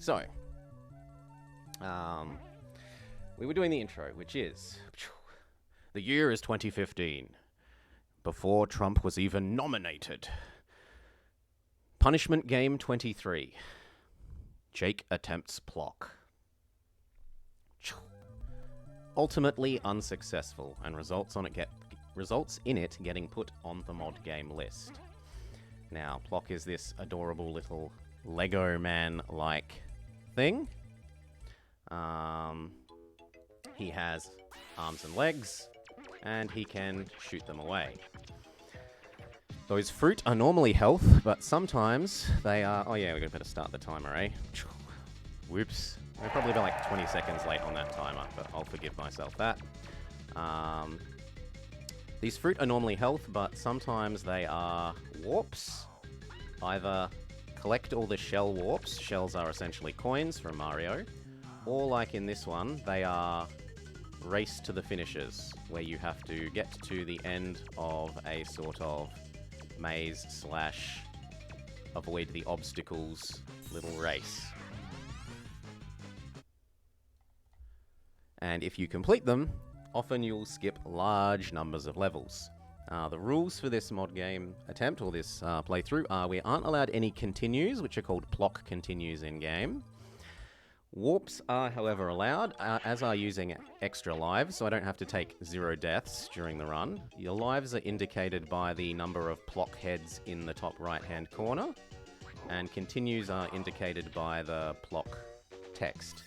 So, we were doing the intro, which is... The year is 2015. Before Trump was even nominated. Punishment Game 23. Jake attempts Plok. Ultimately unsuccessful, and results in it getting put on the mod game list. Now, Plok is this adorable little Lego man-like thing. He has arms and legs, and he can shoot them away. Those fruit are normally health, but sometimes they are... Oh yeah, we're gonna better start the timer, eh? Whoops. We're probably about like 20 seconds late on that timer, but I'll forgive myself that. These fruit are normally health, but sometimes they are warps. Either collect all the shell warps, shells are essentially coins from Mario, or like in this one, they are race to the finishes, where you have to get to the end of a sort of maze / avoid the obstacles little race. And if you complete them, often you'll skip large numbers of levels. The rules for this mod game attempt, or this playthrough, are we aren't allowed any continues, which are called Plok continues in-game. Warps are, however, allowed, as are using extra lives, so I don't have to take 0 deaths during the run. Your lives are indicated by the number of Plok heads in the top right-hand corner, and continues are indicated by the Plok text.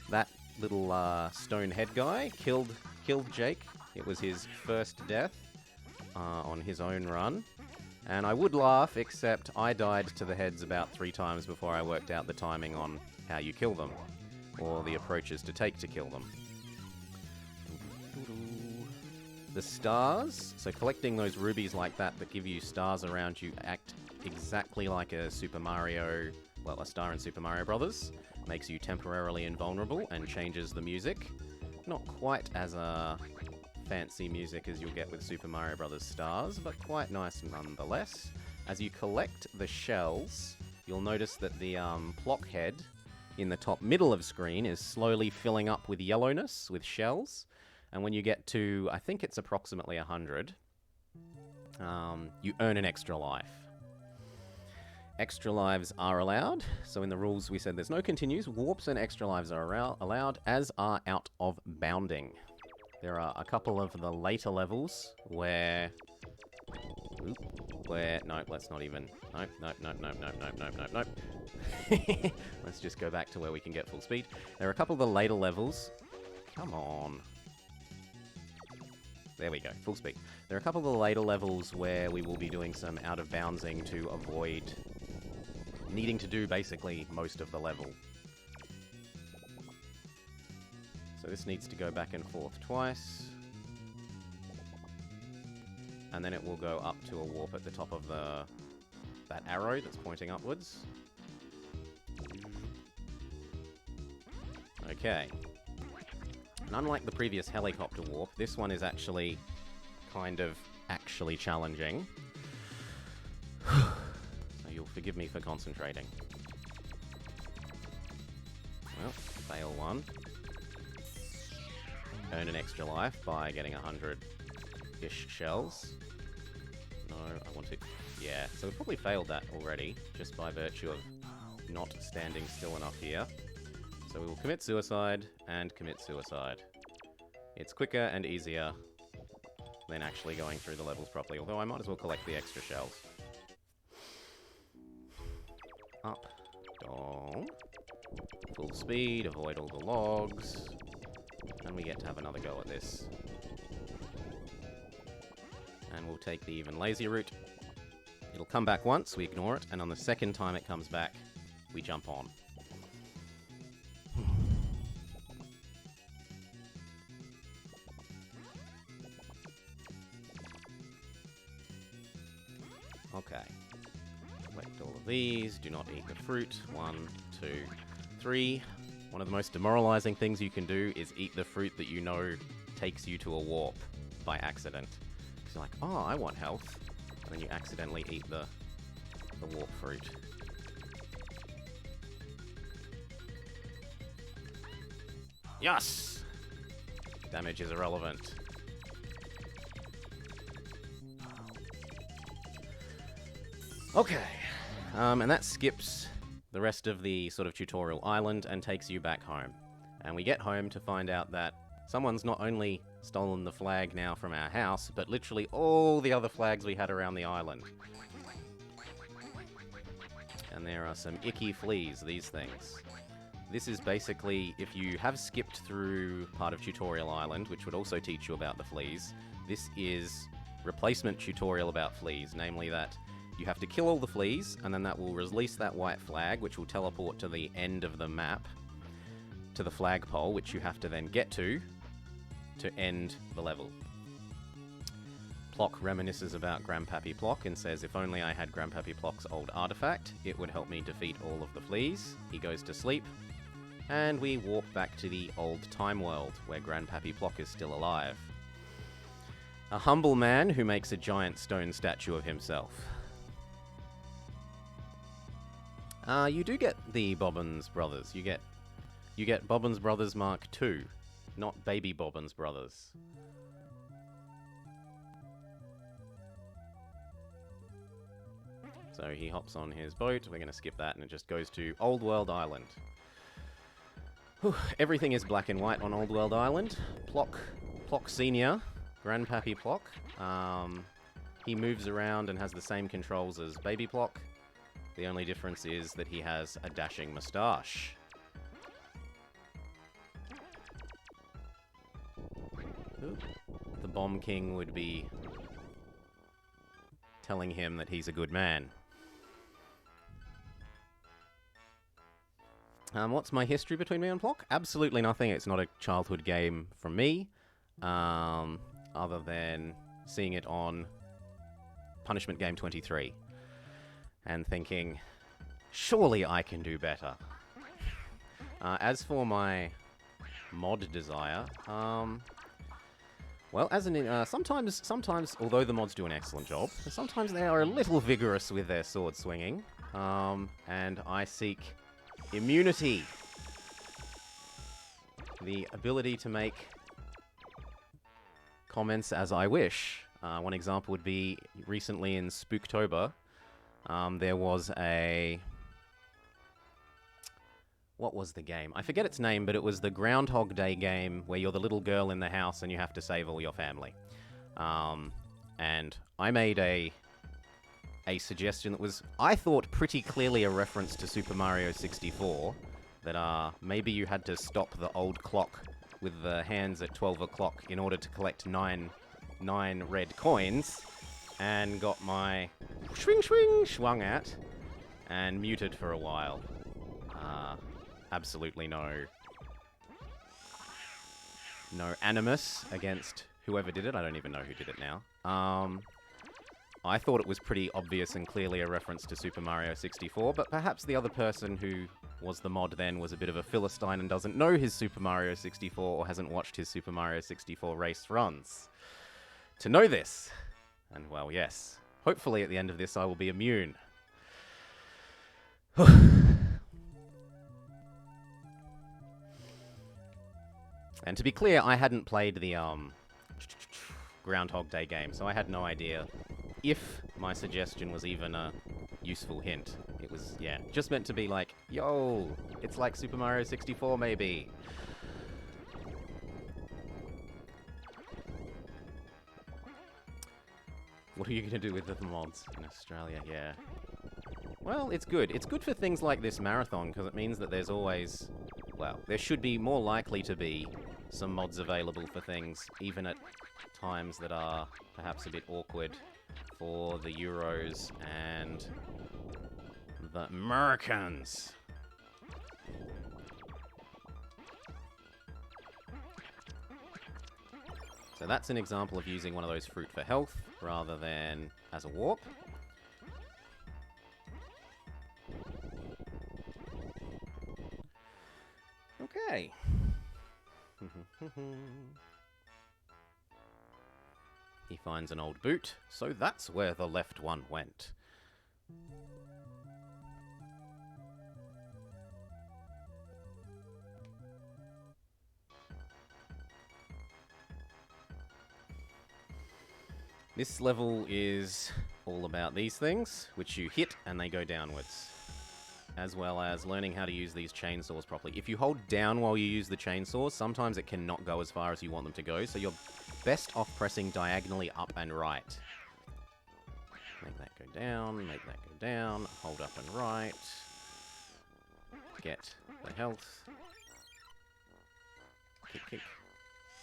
That little stone head guy killed Jake. It was his first death on his own run. And I would laugh, except I died to the heads about 3 times before I worked out the timing on how you kill them, or the approaches to take to kill them. The stars, so collecting those rubies like that give you stars around you, act exactly like a star in Super Mario Brothers. Makes you temporarily invulnerable and changes the music. Not quite as fancy music as you'll get with Super Mario Brothers stars, but quite nice nonetheless. As you collect the shells, you'll notice that the Plok head in the top middle of screen is slowly filling up with yellowness, with shells. And when you get to, I think it's approximately 100, you earn an extra life. Extra lives are allowed, so in the rules we said there's no continues. Warps and extra lives are allowed, as are out of bounding. There are a couple of the later levels where... No, let's not even... Nope. Let's just go back to where we can get full speed. There are a couple of the later levels... Come on. There we go, full speed. There are a couple of the later levels where we will be doing some out of boundsing to avoid needing to do basically most of the level. So this needs to go back and forth twice. And then it will go up to a warp at the top of that arrow that's pointing upwards. Okay. And unlike the previous helicopter warp, this one is actually kind of challenging. So you'll forgive me for concentrating. Well, fail one. Earn an extra life by getting 100-ish shells. No, I want to... Yeah, so we probably failed that already, just by virtue of not standing still enough here. So we will commit suicide and commit suicide. It's quicker and easier than actually going through the levels properly, although I might as well collect the extra shells. Up, down, full speed, avoid all the logs, and we get to have another go at this. And we'll take the even lazier route. It'll come back once, we ignore it, and on the second time it comes back, we jump on. Okay. Collect all of these. Do not eat the fruit. 1, 2, 3. One of the most demoralizing things you can do is eat the fruit that you know takes you to a warp by accident. Because you're like, oh, I want health. And then you accidentally eat the warp fruit. Yes! Damage is irrelevant. Okay. And that skips the rest of the sort of tutorial island and takes you back home. And we get home to find out that someone's not only stolen the flag now from our house, but literally all the other flags we had around the island. And there are some icky fleas, these things. This is basically, if you have skipped through part of Tutorial Island, which would also teach you about the fleas, this is replacement tutorial about fleas, namely that you have to kill all the fleas, and then that will release that white flag, which will teleport to the end of the map, to the flagpole, which you have to then get to end the level. Plok reminisces about Grandpappy Plok and says, if only I had Grandpappy Plok's old artifact, it would help me defeat all of the fleas. He goes to sleep, and we walk back to the old time world, where Grandpappy Plok is still alive. A humble man who makes a giant stone statue of himself. You do get the Bobbins Brothers. You get Bobbins Brothers Mark II, not Baby Bobbins Brothers. So he hops on his boat. We're going to skip that, and it just goes to Old World Island. Whew, everything is black and white on Old World Island. Plok Senior, Grandpappy Plok. He moves around and has the same controls as Baby Plok. The only difference is that he has a dashing moustache. Ooh. The Bomb King would be telling him that he's a good man. What's my history between me and Plok? Absolutely nothing. It's not a childhood game from me, other than seeing it on Punishment Game 23 and thinking, surely I can do better. As for my mod desire, well, as an sometimes, although the mods do an excellent job, sometimes they are a little vigorous with their sword swinging, and I seek immunity. The ability to make comments as I wish. One example would be recently in Spooktober, there was a... What was the game? I forget its name, but it was the Groundhog Day game where you're the little girl in the house and you have to save all your family. And I made a suggestion that was, I thought, pretty clearly a reference to Super Mario 64, that maybe you had to stop the old clock with the hands at 12 o'clock in order to collect nine red coins, and got my swing swung at and muted for a while. Absolutely no animus against whoever did it. I don't even know who did it now. I thought it was pretty obvious and clearly a reference to Super Mario 64, but perhaps the other person who was the mod then was a bit of a Philistine and doesn't know his Super Mario 64 or hasn't watched his Super Mario 64 race runs to know this. And well, yes, hopefully at the end of this I will be immune. And to be clear, I hadn't played the Groundhog Day game, so I had no idea if my suggestion was even a useful hint. It was, yeah, just meant to be like, yo, it's like Super Mario 64 maybe. What are you going to do with the mods in Australia? Yeah. Well, it's good. It's good for things like this marathon, because it means that there's always... Well, there should be more likely to be some mods available for things, even at times that are perhaps a bit awkward for the Euros and the Americans. So that's an example of using one of those fruit for health rather than as a warp. Okay. He finds an old boot, so that's where the left one went. This level is all about these things, which you hit and they go downwards, as well as learning how to use these chainsaws properly. If you hold down while you use the chainsaws, sometimes it cannot go as far as you want them to go, so you're best off pressing diagonally up and right. Make that go down, make that go down, hold up and right. Get the health. Kick, kick.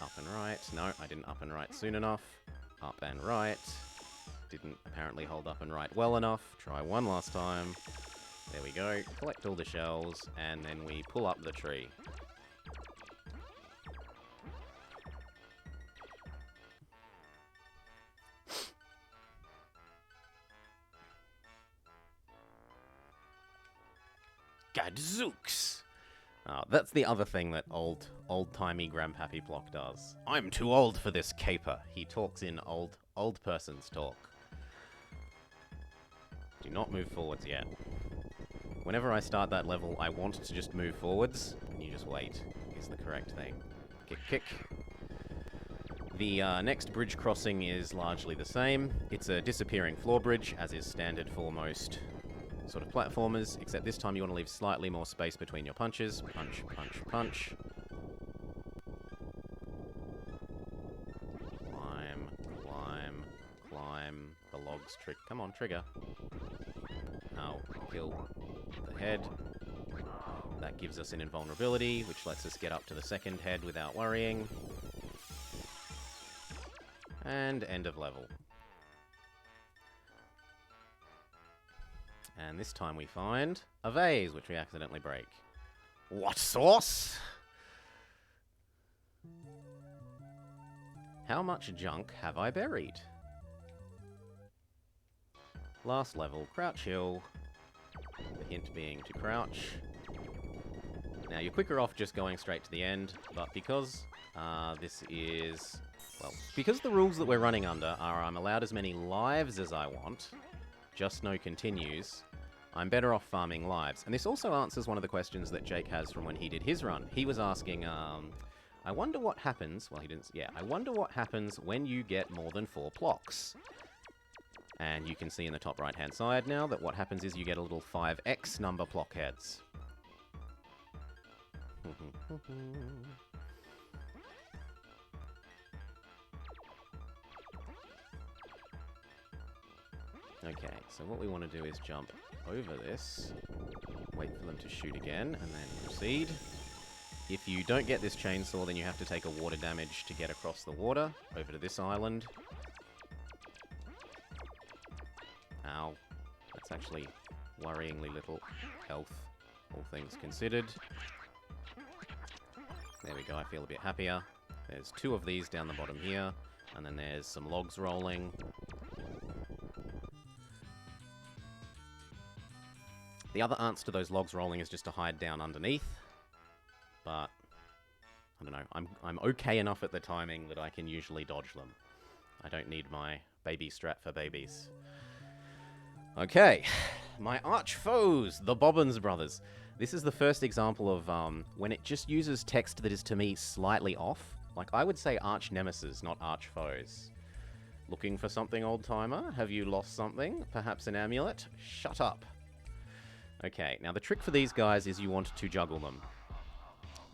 Up and right. No, I didn't up and right soon enough. Up and right. Didn't apparently hold up and right well enough. Try one last time. There we go. Collect all the shells, and then we pull up the tree. Gadzooks! That's the other thing that old-timey Grandpappy Plok does. I'm too old for this caper. He talks in old person's talk. Do not move forwards yet. Whenever I start that level, I want to just move forwards, and you just wait, is the correct thing. Kick, kick. The next bridge crossing is largely the same. It's a disappearing floor bridge, as is standard for most sort of platformers, except this time you want to leave slightly more space between your punches. Punch, punch, punch. Climb, climb, climb. The logs trick. Come on, trigger. Now, kill the head. That gives us an invulnerability, which lets us get up to the second head without worrying. And end of level. And this time we find a vase, which we accidentally break. What sauce? How much junk have I buried? Last level, Crouch Hill. The hint being to crouch. Now, you're quicker off just going straight to the end, but because this is... Well, because the rules that we're running under are I'm allowed as many lives as I want, just no continues, I'm better off farming lives. And this also answers one of the questions that Jake has from when he did his run. He was asking, I wonder what happens... Well, he didn't... Yeah, I wonder what happens when you get more than 4 Ploks. And you can see in the top right-hand side now that what happens is you get a little 5x number Plok heads. Okay, so what we want to do is jump over this, wait for them to shoot again, and then proceed. If you don't get this chainsaw, then you have to take a water damage to get across the water, over to this island. Ow. That's actually worryingly little health, all things considered. There we go, I feel a bit happier. There's 2 of these down the bottom here, and then there's some logs rolling. The other answer to those logs rolling is just to hide down underneath, but I don't know, I'm okay enough at the timing that I can usually dodge them. I don't need my baby strat for babies. Okay, my arch foes, the Bobbins brothers. This is the first example of when it just uses text that is to me slightly off. Like, I would say arch nemesis, not arch foes. Looking for something, old-timer? Have you lost something? Perhaps an amulet? Shut up. Okay, now the trick for these guys is you want to juggle them.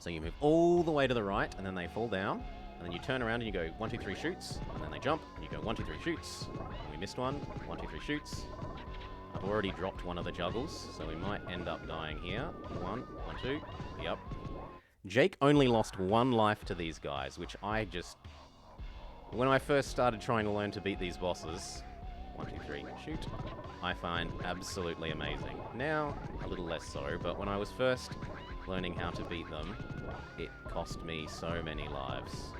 So you move all the way to the right, and then they fall down, and then you turn around and you go 1, 2, 3 shoots, and then they jump, and you go 1, 2, 3 shoots. And we missed one. 1, 2, 3 shoots. I've already dropped one of the juggles, so we might end up dying here. 1, 1, 2. Yep. Jake only lost 1 life to these guys, which I just... When I first started trying to learn to beat these bosses... 1, 2, 3, shoot. I find absolutely amazing. Now, a little less so, but when I was first learning how to beat them, it cost me so many lives.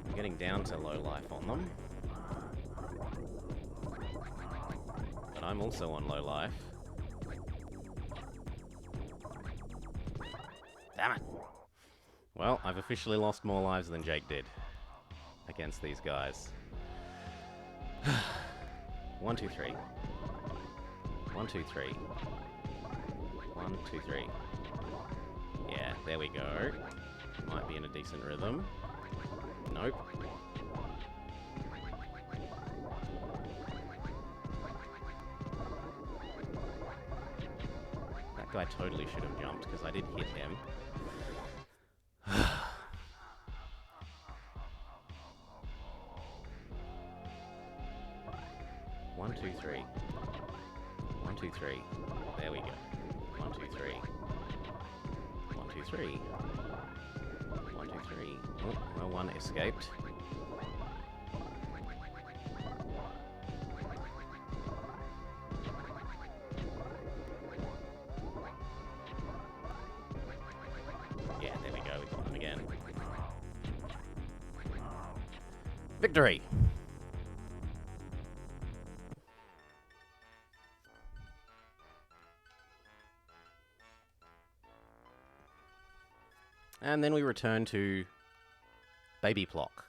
I'm getting down to low life on them. But I'm also on low life. Damn it! Well, I've officially lost more lives than Jake did. against these guys. 1, 2, 3. 1, 2, 3. 1, 2, 3. Yeah, there we go. Might be in a decent rhythm. Nope. That guy totally should have jumped because I did hit him. 1, 2, 3. 1, 2, 3. There we go. 1, 2, 3. 1, 2, 3. 1, 2, 3. Oh, well, one escaped. Yeah, there we go. We got him again. Victory! And then we return to Baby Plok.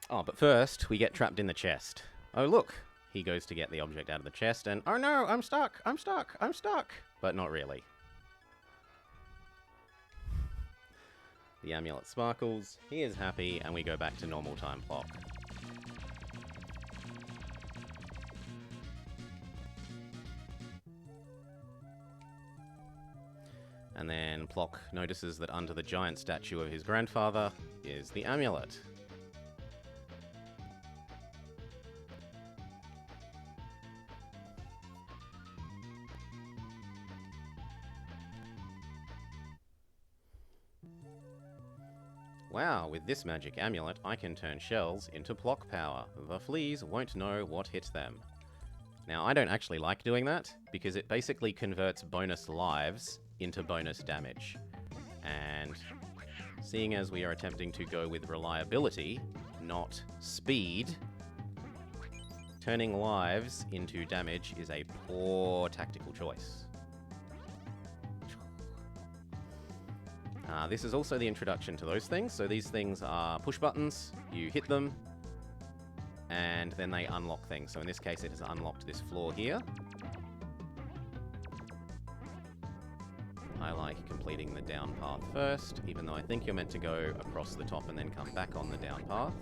Oh, but first, we get trapped in the chest. Oh, look! He goes to get the object out of the chest, and oh no, I'm stuck! I'm stuck! I'm stuck! But not really. The amulet sparkles, he is happy, and we go back to normal time Plok. And then Plok notices that under the giant statue of his grandfather is the amulet. Wow, with this magic amulet, I can turn shells into Plok power. The fleas won't know what hit them. Now, I don't actually like doing that, because it basically converts bonus lives into bonus damage. And seeing as we are attempting to go with reliability, not speed, turning lives into damage is a poor tactical choice. This is also the introduction to those things. So these things are push buttons, you hit them, and then they unlock things. So in this case, it has unlocked this floor here. I like completing the down path first, even though I think you're meant to go across the top and then come back on the down path.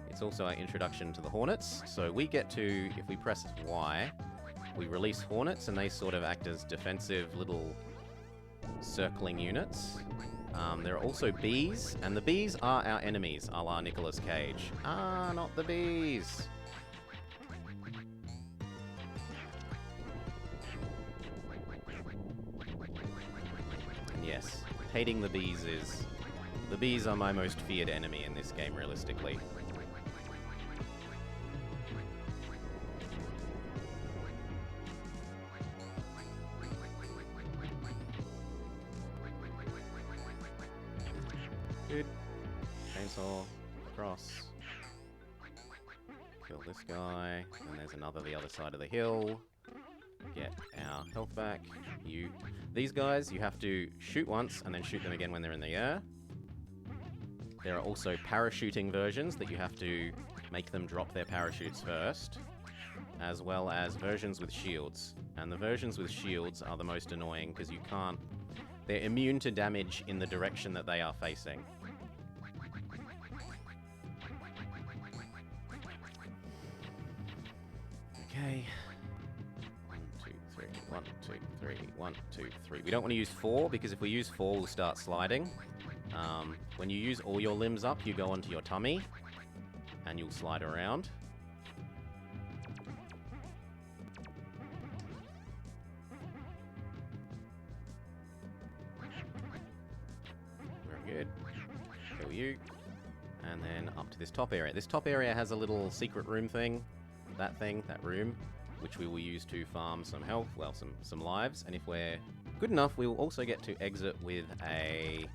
It's also our introduction to the hornets. So we get to, if we press Y, we release hornets, and they sort of act as defensive little circling units. There are also bees, and the bees are our enemies, a la Nicolas Cage. Ah, not the bees! And yes, hating the bees is... The bees are my most feared enemy in this game, realistically. Good. Chainsaw. Across. Kill this guy. And there's another the other side of the hill. Get our health back. These guys, you have to shoot once and then shoot them again when they're in the air. There are also parachuting versions that you have to make them drop their parachutes first, as well as versions with shields. And the versions with shields are the most annoying because you can't... They're immune to damage in the direction that they are facing. Okay. 1, 2, 3. 1, 2, 3. 1, 2, 3. We don't want to use 4, because if we use 4, we'll start sliding. When you use all your limbs up, you go onto your tummy, and you'll slide around. Very good. Kill you. And then up to this top area. This top area has a little secret room thing. That room, which we will use to farm some health, well, some lives, and if we're good enough, we will also get to exit with a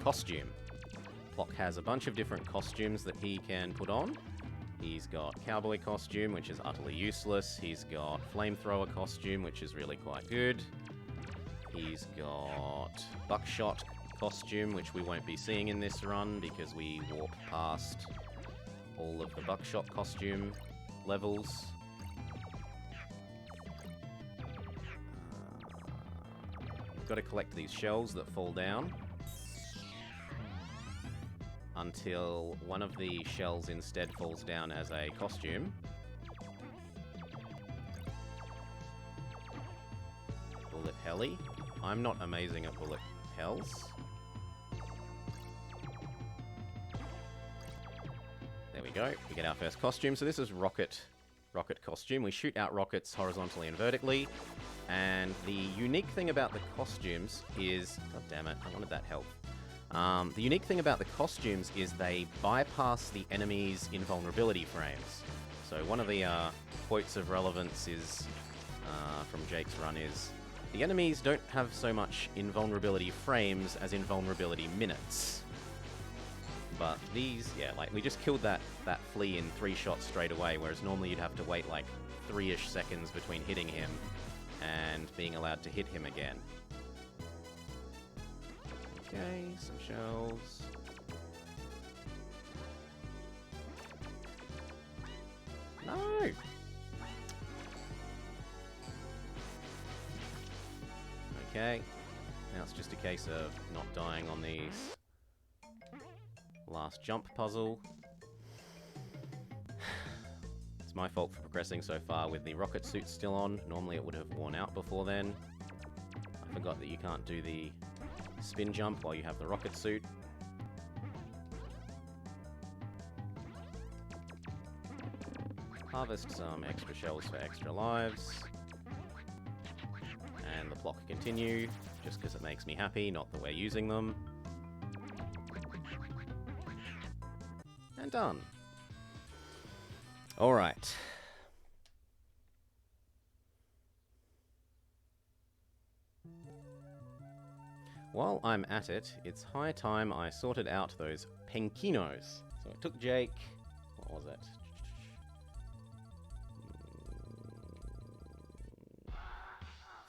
costume. Plok has a bunch of different costumes that he can put on. He's got cowboy costume, which is utterly useless. He's got flamethrower costume, which is really quite good. He's got buckshot costume, which we won't be seeing in this run because we warp past all of the buckshot costume levels. We've got to collect these shells that fall down until one of the shells instead falls down as a costume. Bullet heli. I'm not amazing at bullet hells. There we go. We get our first costume. So this is rocket costume. We shoot out rockets horizontally and vertically. And the unique thing about the costumes is... God damn it, I wanted that health. The unique thing about the costumes is they bypass the enemy's invulnerability frames. So one of the quotes of relevance is from Jake's run is, the enemies don't have so much invulnerability frames as invulnerability minutes. But these, yeah, like we just killed that flea in 3 shots straight away, whereas normally you'd have to wait like 3-ish seconds between hitting him and being allowed to hit him again. Okay, some shells. No! Okay, now it's just a case of not dying on these last jump puzzle. It's my fault for progressing so far with the rocket suit still on. Normally it would have worn out before then. I forgot that you can't do the spin jump while you have the rocket suit. Harvest some extra shells for extra lives. And the Plok continue, just because it makes me happy, not that we're using them. And done. Alright. While I'm at it, it's high time I sorted out those penkinos. So it took Jake... What was it?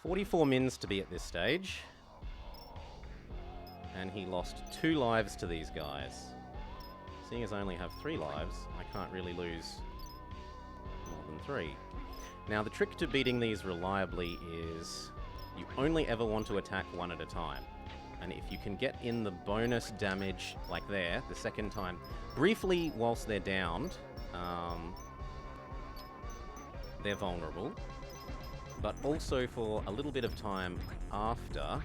44 mins to be at this stage. And he lost 2 lives to these guys. Seeing as I only have 3 lives, I can't really lose more than 3. Now, the trick to beating these reliably is you only ever want to attack one at a time. And if you can get in the bonus damage, like there, the second time, briefly whilst they're downed, they're vulnerable. But also for a little bit of time after,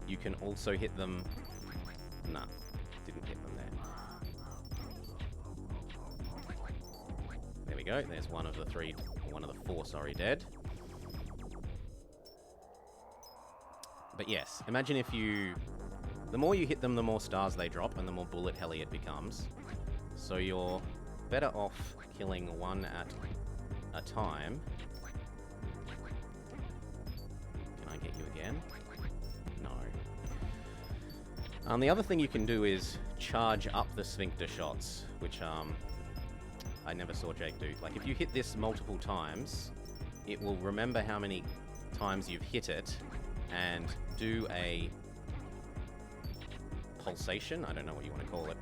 you can also hit them... Nah, didn't hit them there. There we go, there's one of the 4, sorry, dead. But yes, imagine if you... The more you hit them, the more stars they drop, and the more bullet heli it becomes. So you're better off killing one at a time. Can I get you again? No. The other thing you can do is charge up the sphincter shots, which I never saw Jake do. Like, if you hit this multiple times, it will remember how many times you've hit it, and do a pulsation, I don't know what you want to call it,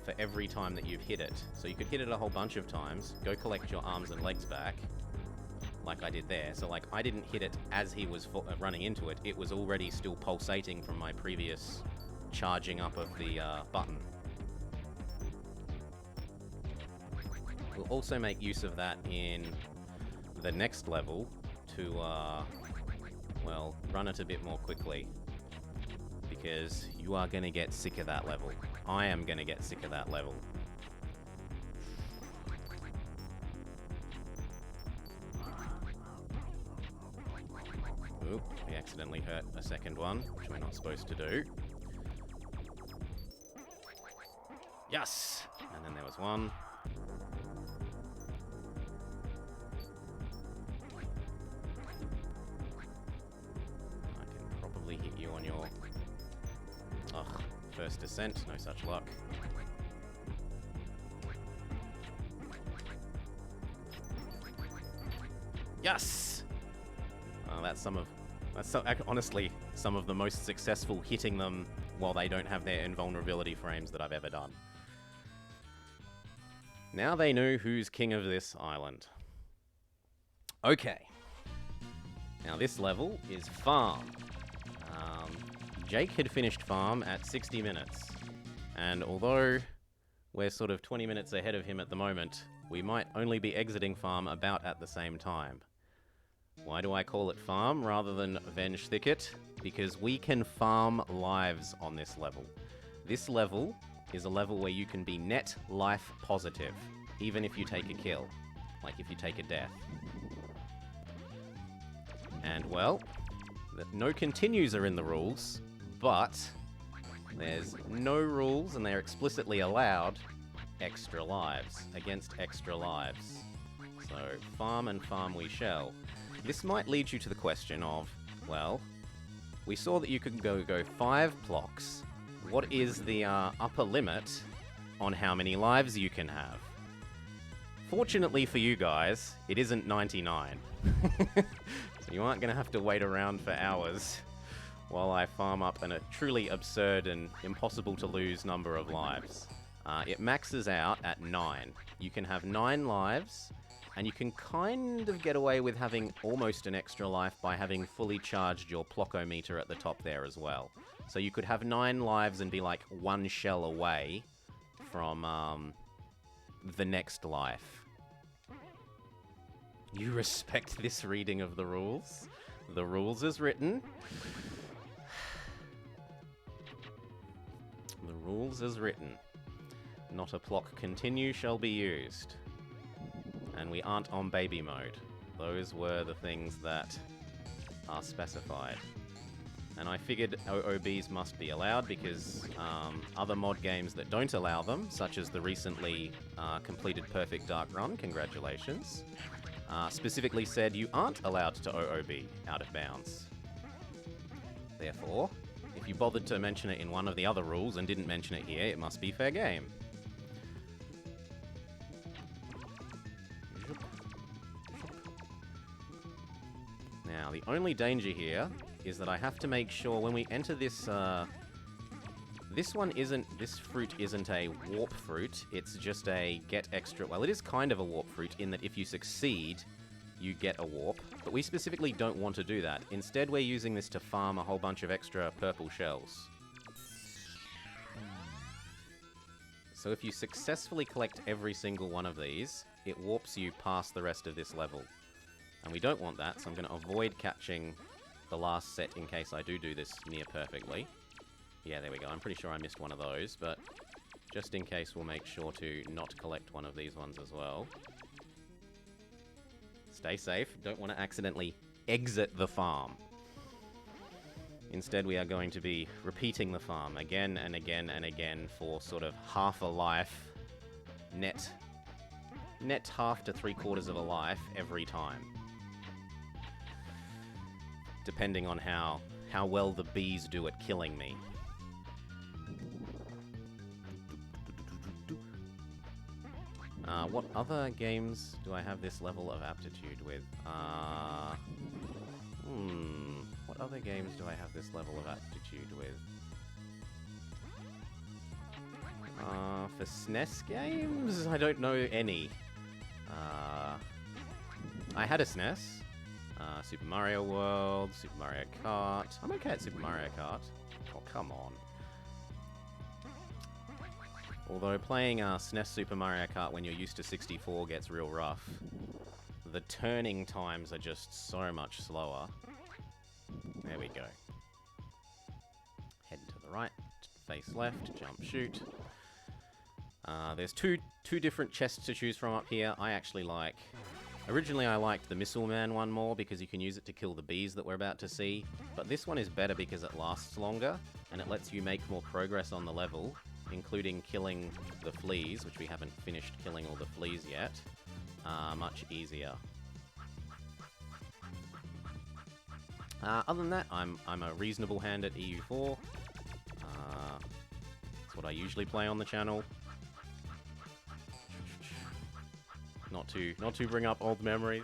for every time that you've hit it. So you could hit it a whole bunch of times, go collect your arms and legs back, like I did there. So like, I didn't hit it as he was running into it, it was already still pulsating from my previous charging up of the button. We'll also make use of that in the next level to, well, run it a bit more quickly. Because you are going to get sick of that level. I am going to get sick of that level. Oop, we accidentally hurt a second one, which we're not supposed to do. Yes! And then there was one. Hit you on your first descent, no such luck. Yes! That's some of That's honestly some of the most successful hitting them while they don't have their invulnerability frames that I've ever done. Now they know who's king of this island. Okay. Now this level is farm. Jake had finished farm at 60 minutes. And although we're sort of 20 minutes ahead of him at the moment, we might only be exiting farm about at the same time. Why do I call it farm rather than Venge Thicket? Because we can farm lives on this level. This level is a level where you can be net life positive, even if you take a kill, like if you take a death. And well, no continues are in the rules, but there's no rules, and they're explicitly allowed extra lives against extra lives. So farm and farm we shall. This might lead you to the question of, well, we saw that you could go 5 Ploks. What is the upper limit on how many lives you can have? Fortunately for you guys, it isn't 99. So you aren't going to have to wait around for hours while I farm up a truly absurd and impossible to lose number of lives. It maxes out at 9. You can have 9 lives, and you can kind of get away with having almost an extra life by having fully charged your Plokometer at the top there as well. So you could have 9 lives and be like 1 shell away from the next life. You respect this reading of the rules? The rules as written. The rules as written. Not a Plok continue shall be used. And we aren't on baby mode. Those were the things that are specified. And I figured OOBs must be allowed because other mod games that don't allow them, such as the recently completed Perfect Dark Run, congratulations, specifically said you aren't allowed to OOB out of bounds. Therefore, if you bothered to mention it in one of the other rules and didn't mention it here, it must be fair game. Now, the only danger here is that I have to make sure when we enter this, this fruit isn't a warp fruit, it's just a get extra, well, it is kind of a warp fruit in that if you succeed, you get a warp, but we specifically don't want to do that. Instead, we're using this to farm a whole bunch of extra purple shells. So if you successfully collect every single one of these, it warps you past the rest of this level. And we don't want that, so I'm going to avoid catching the last set in case I do this near perfectly. Yeah, there we go. I'm pretty sure I missed one of those, but just in case, we'll make sure to not collect one of these ones as well. Stay safe. Don't want to accidentally exit the farm. Instead, we are going to be repeating the farm again and again and again for sort of half a life, net half to 3/4 of a life every time. Depending on how well the bees do at killing me. What other games do I have this level of aptitude with? What other games do I have this level of aptitude with? For SNES games? I don't know any. I had a SNES. Super Mario World, Super Mario Kart. I'm okay at Super Mario Kart. Oh, come on. Although playing SNES Super Mario Kart when you're used to 64 gets real rough. The turning times are just so much slower. There we go. Head to the right, face left, jump, shoot. There's two different chests to choose from up here. I actually like... Originally I liked the Missile Man one more because you can use it to kill the bees that we're about to see. But this one is better because it lasts longer and it lets you make more progress on the level, including killing the fleas, which we haven't finished killing all the fleas yet. Much easier. Other than that, I'm a reasonable hand at EU4. That's what I usually play on the channel. Not to bring up old memories.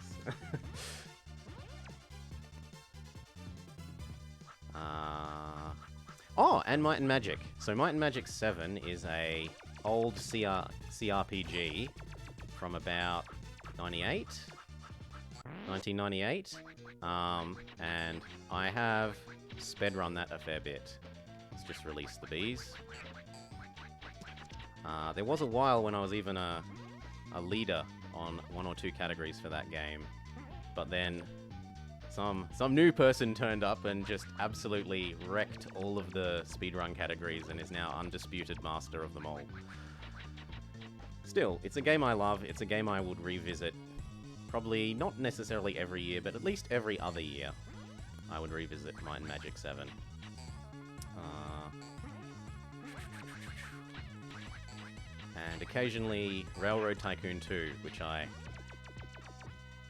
Oh, and Might and Magic. So Might and Magic 7 is a old CRPG from about 1998. And I have sped-run that a fair bit. Let's just release the bees. There was a while when I was even a leader on 1 or 2 categories for that game, but then some new person turned up and just absolutely wrecked all of the speedrun categories and is now undisputed master of them all. Still, it's a game I love. It's a game I would revisit probably not necessarily every year, but at least every other year I would revisit Might and Magic 7. And occasionally Railroad Tycoon 2, which I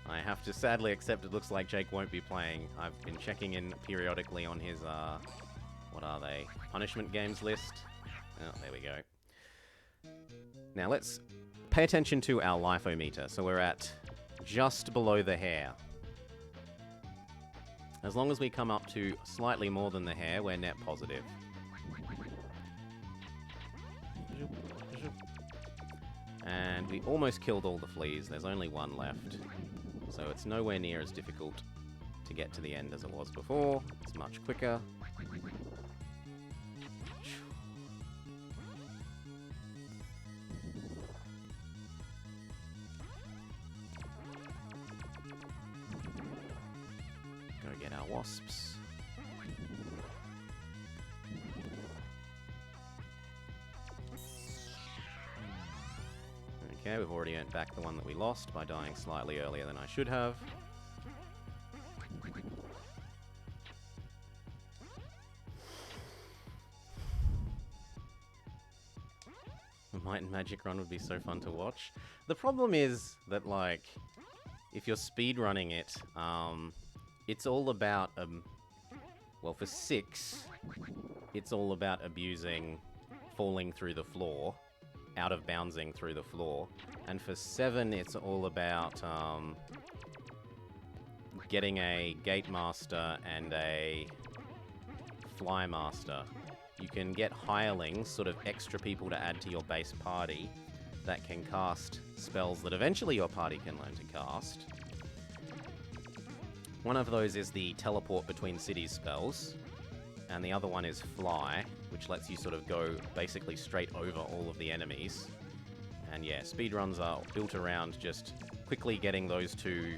have to sadly accept it looks like Jake won't be playing. I've been checking in periodically on his, what are they? Punishment games list. Oh, there we go. Now let's pay attention to our life-o-meter. So we're at just below the hair. As long as we come up to slightly more than the hair, we're net positive. And we almost killed all the fleas. There's only one left. So it's nowhere near as difficult to get to the end as it was before. It's much quicker. Go get our wasps. Okay, we've already earned back the one that we lost by dying slightly earlier than I should have. The Might and Magic run would be so fun to watch. The problem is that, like, if you're speedrunning it, it's all about, well, for 6, it's all about abusing falling through the floor. Out of bouncing through the floor. And for 7, it's all about getting a Gate Master and a Fly Master. You can get hirelings, sort of extra people to add to your base party, that can cast spells that eventually your party can learn to cast. One of those is the Teleport Between Cities spells, and the other one is Fly, which lets you sort of go basically straight over all of the enemies. And yeah, speedruns are built around just quickly getting those 2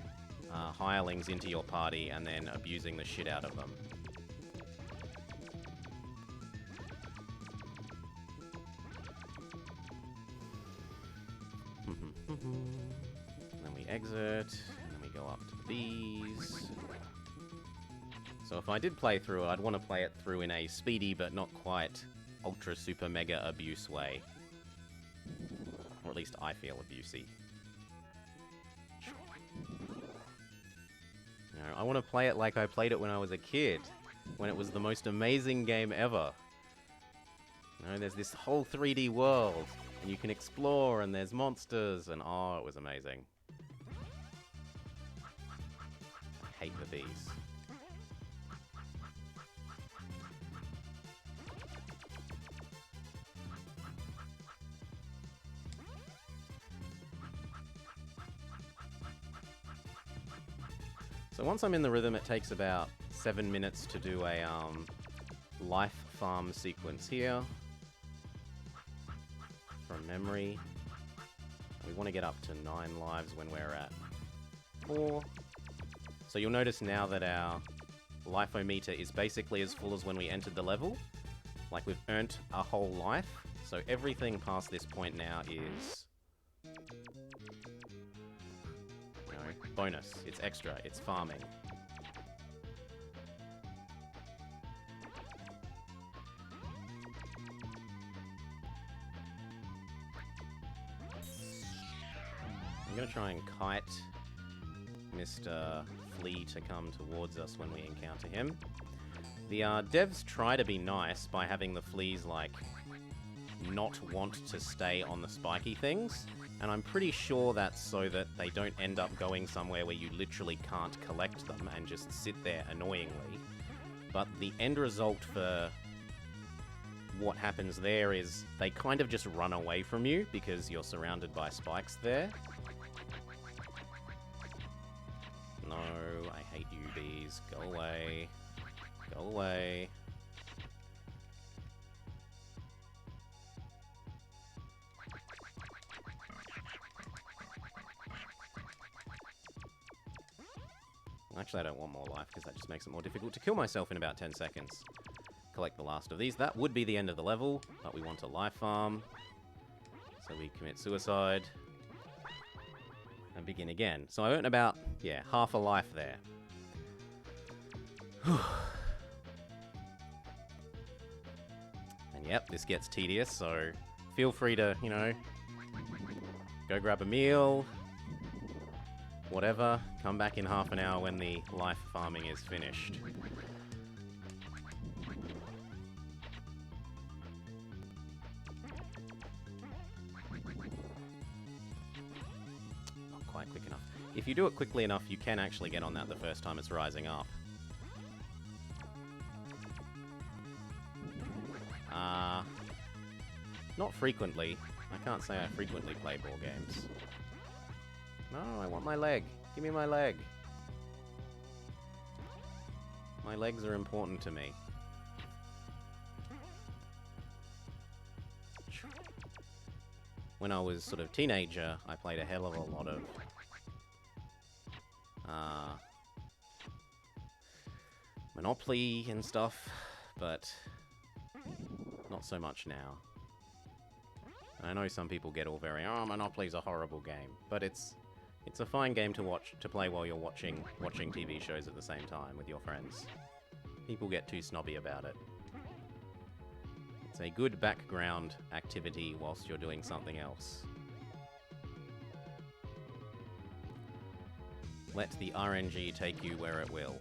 hirelings into your party and then abusing the shit out of them. Then we exit, and then we go up to the bees. So if I did play through it, I'd want to play it through in a speedy but not quite ultra super mega abuse way. Or at least I feel abusey. You know, I want to play it like I played it when I was a kid, when it was the most amazing game ever. You know, there's this whole 3D world, and you can explore, and there's monsters, and oh, it was amazing. I hate the bees. So once I'm in the rhythm, it takes about 7 minutes to do a life farm sequence here. From memory. We want to get up to 9 lives when we're at 4. So you'll notice now that our life-o-meter is basically as full as when we entered the level. Like we've earned a whole life. So everything past this point now is... bonus. It's extra. It's farming. I'm going to try and kite Mr. Flea to come towards us when we encounter him. The devs try to be nice by having the fleas, like, not want to stay on the spiky things. And I'm pretty sure that's so that they don't end up going somewhere where you literally can't collect them and just sit there annoyingly. but the end result for what happens there is they kind of just run away from you because you're surrounded by spikes there. No, I hate you, bees. Go away. Go away. Actually, I don't want more life because that just makes it more difficult to kill myself in about 10 seconds. Collect the last of these. That would be the end of the level, but we want a life farm. So we commit suicide. And begin again. So I earned about, yeah, half a life there. And yep, this gets tedious, so feel free to, you know, go grab a meal, whatever. Come back in half an hour when the life farming is finished. Not quite quick enough. If you do it quickly enough, you can actually get on that the first time it's rising up. Not frequently. I can't say I frequently play board games. No, I want my leg. Give me my leg. My legs are important to me. When I was sort of teenager, I played a hell of a lot of Monopoly and stuff, but not so much now. I know some people get all very, oh, Monopoly's a horrible game, but it's a fine game to play while you're watching TV shows at the same time with your friends. People get too snobby about it. It's a good background activity whilst you're doing something else. Let the RNG take you where it will.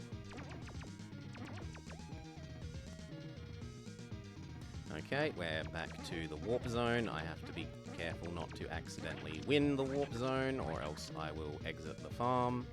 Okay, we're back to the warp zone. I have to be careful not to accidentally win the warp zone, or else I will exit the farm.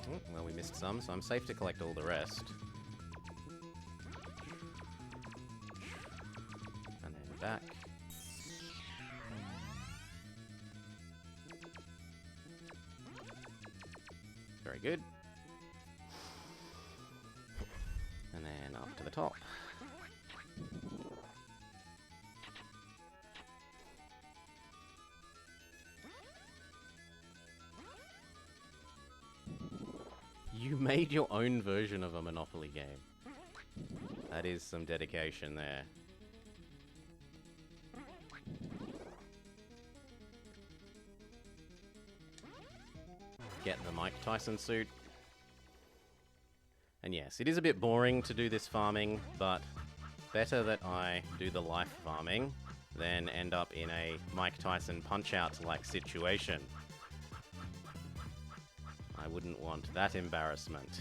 Oh, well, we missed some, so I'm safe to collect all the rest. Back. Very good. And then up to the top. You made your own version of a Monopoly game. That is some dedication there. Get the Mike Tyson suit. And yes, it is a bit boring to do this farming, but better that I do the life farming than end up in a Mike Tyson punch-out-like situation. I wouldn't want that embarrassment.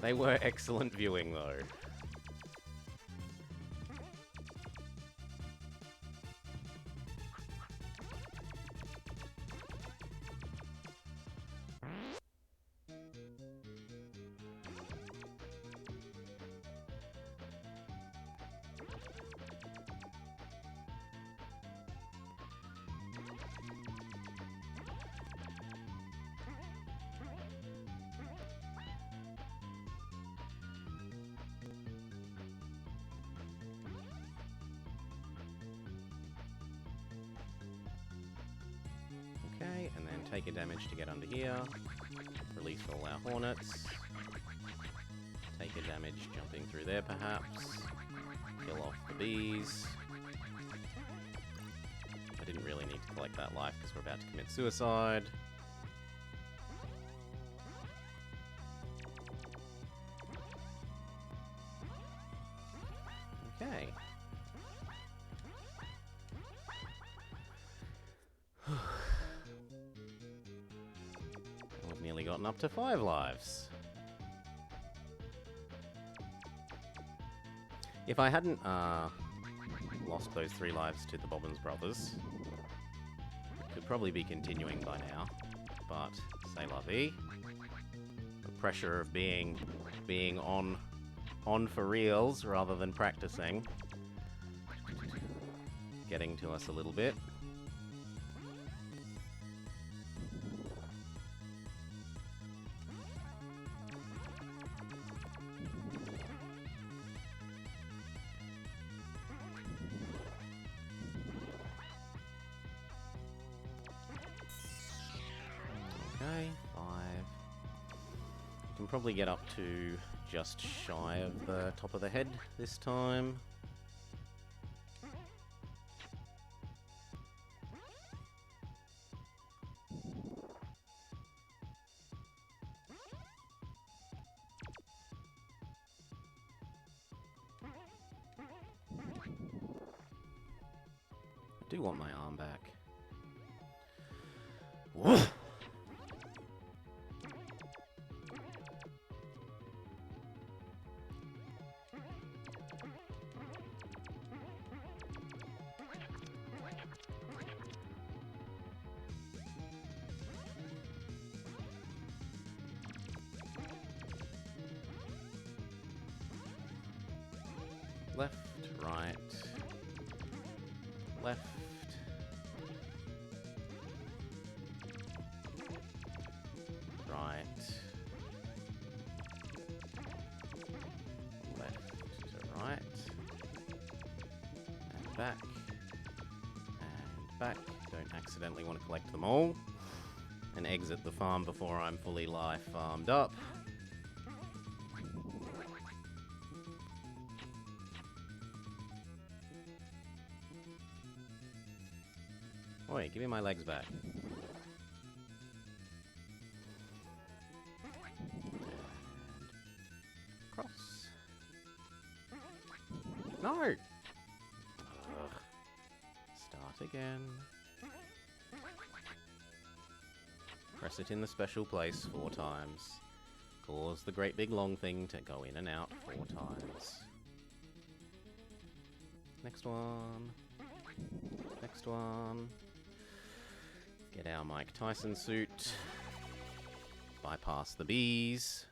They were excellent viewing, though. Okay, and then take a damage to get under here. Release all our hornets. Take a damage jumping through there, perhaps. Kill off the bees. I didn't really need to collect that life because we're about to commit suicide. gotten up to 5 lives. If I hadn't lost those 3 lives to the Bobbins brothers, could probably be continuing by now, but c'est la vie. The pressure of being on for reals rather than practicing, getting to us a little bit. Okay, 5. You can probably get up to just shy of the top of the head this time. I do want my arm back. Whoa! Left, right, left, right, left to right, and back, and back. Don't accidentally want to collect them all, and exit the farm before I'm fully life farmed up. Oi, give me my legs back. Cross. No! Ugh. Start again. Press it in the special place 4 times. Cause the great big long thing to go in and out 4 times. Next one. Next one. Get our Mike Tyson suit. Bypass the bees.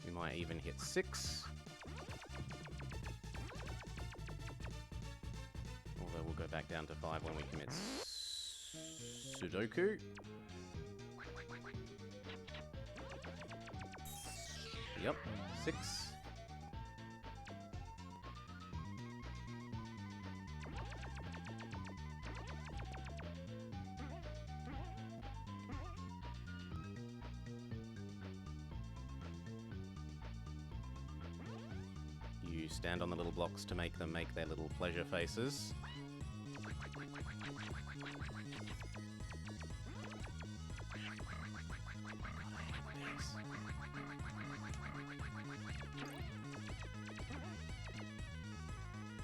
We might even hit 6. Although we'll go back down to 5 when we commit Sudoku. Yep, 6. You stand on the little blocks to make them make their little pleasure faces.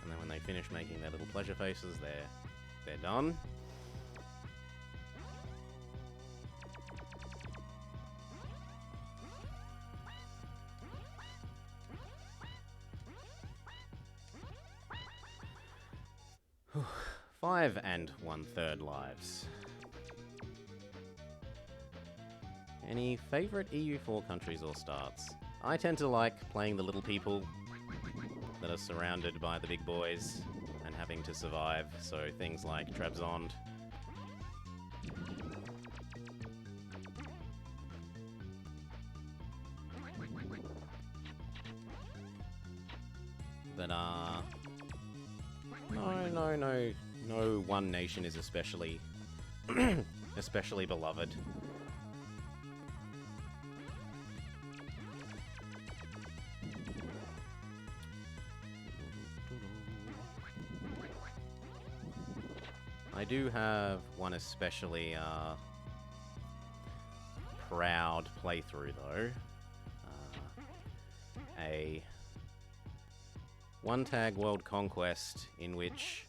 And then when they finish making their little pleasure faces, they're done. Whew. 5 1/3 lives. Any favourite EU4 countries or starts? I tend to like playing the little people that are surrounded by the big boys and having to survive, so things like Trebizond. That are... No one nation is especially especially beloved. I do have one especially proud playthrough though. A one-tag world conquest in which,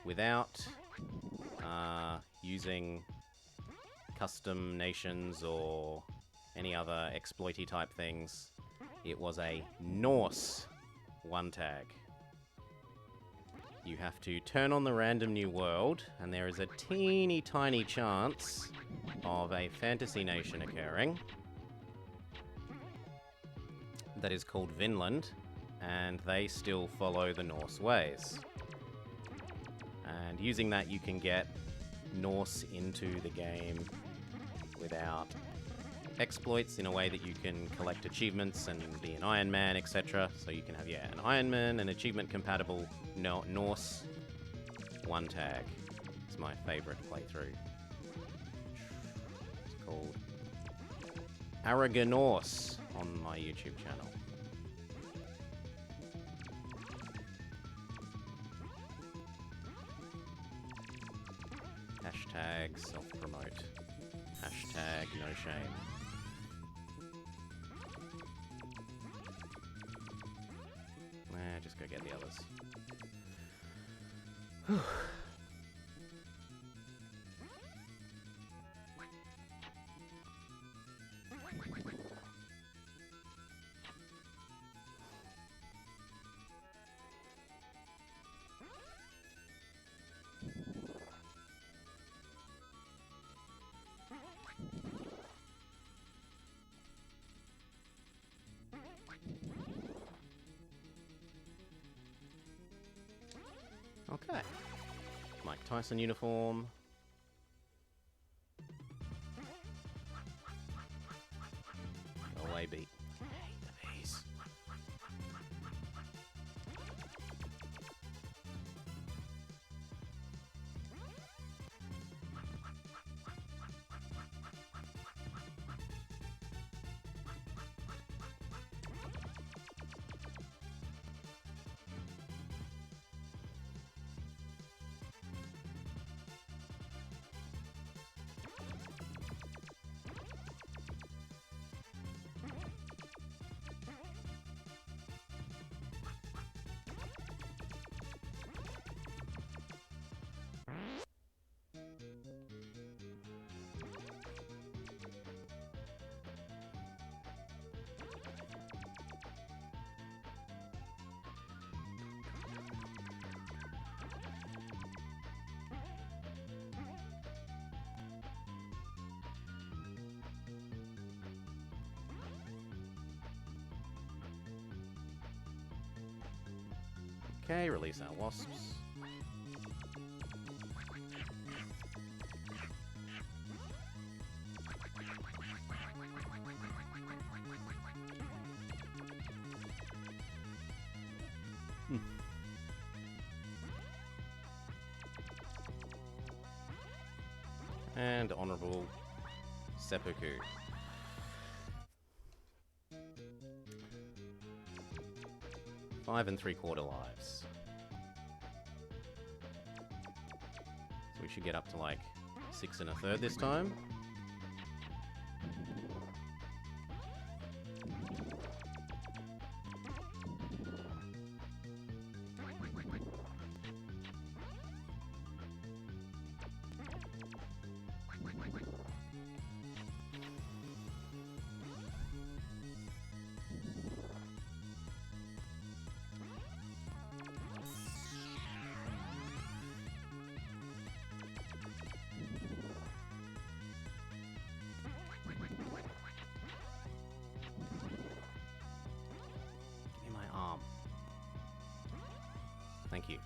without using custom nations or any other exploity type things, it was a Norse one-tag. You have to turn on the random new world, and there is a teeny tiny chance of a fantasy nation occurring that is called Vinland, and they still follow the Norse ways. And using that, you can get Norse into the game without exploits, in a way that you can collect achievements and be an Iron Man, etc. So you can have, yeah, an Iron Man, an achievement compatible Norse one tag. It's my favorite playthrough. It's called Aragonorse on my YouTube channel. Hashtag self-promote. Hashtag no shame. Just go get the others. Whew. Okay. Mike Tyson uniform. Go away, beat. I hate the bees. Okay, release our wasps. And honorable seppuku. Five and 3/4 lives. So we should get up to like 6 1/3 this time. Thank you.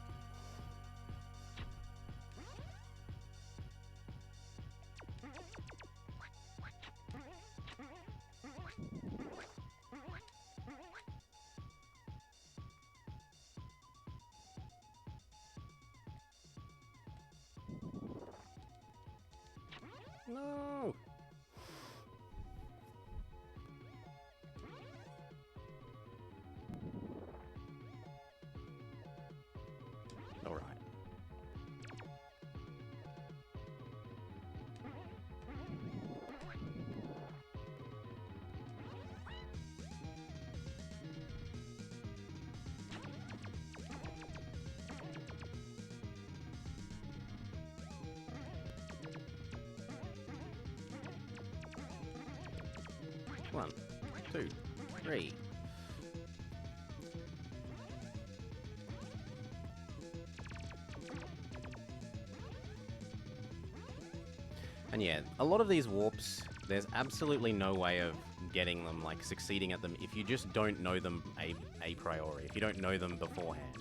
No! Alright. One, two, three. And yeah, a lot of these warps, there's absolutely no way of getting them, like, succeeding at them if you just don't know them a priori, if you don't know them beforehand.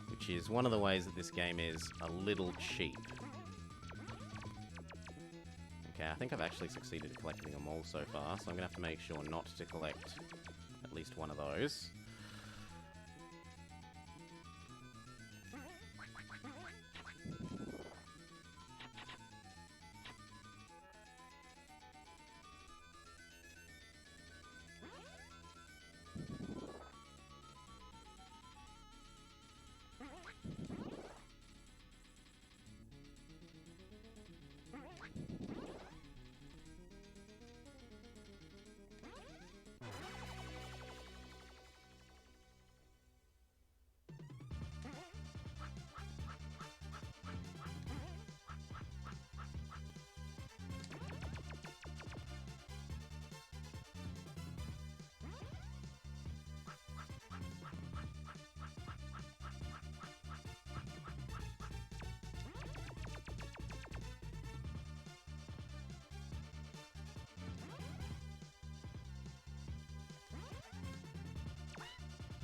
Which is one of the ways that this game is a little cheap. Okay, I think I've actually succeeded at collecting them all so far, so I'm going to have to make sure not to collect at least one of those.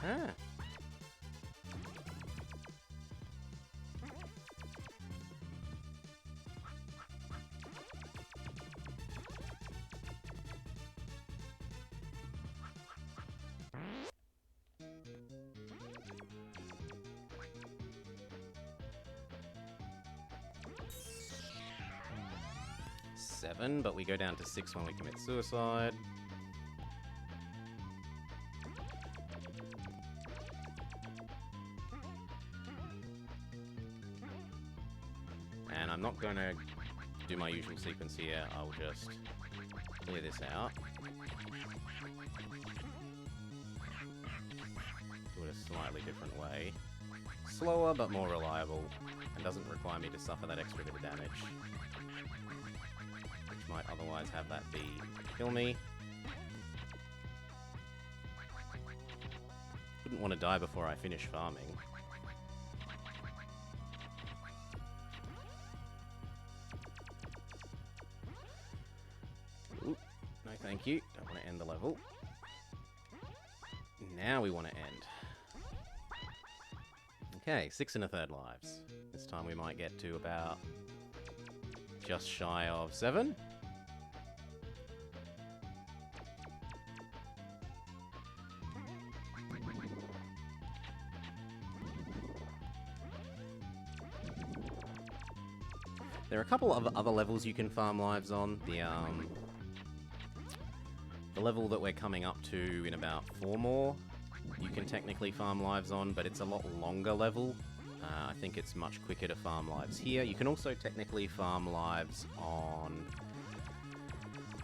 Ah. Seven, but we go down to 6 when we commit suicide. And I'm not going to do my usual sequence here. I'll just clear this out. Do it a slightly different way. Slower, but more reliable, and doesn't require me to suffer that extra bit of damage. Which might otherwise have that be kill me. Wouldn't want to die before I finish farming. Ooh, no thank you. Don't want to end the level. Now we want to end. Okay, 6 1/3 lives. This time we might get to about just shy of 7. There are a couple of other levels you can farm lives on. The level that we're coming up to in about 4 more, you can technically farm lives on, but it's a lot longer level. I think it's much quicker to farm lives here. You can also technically farm lives on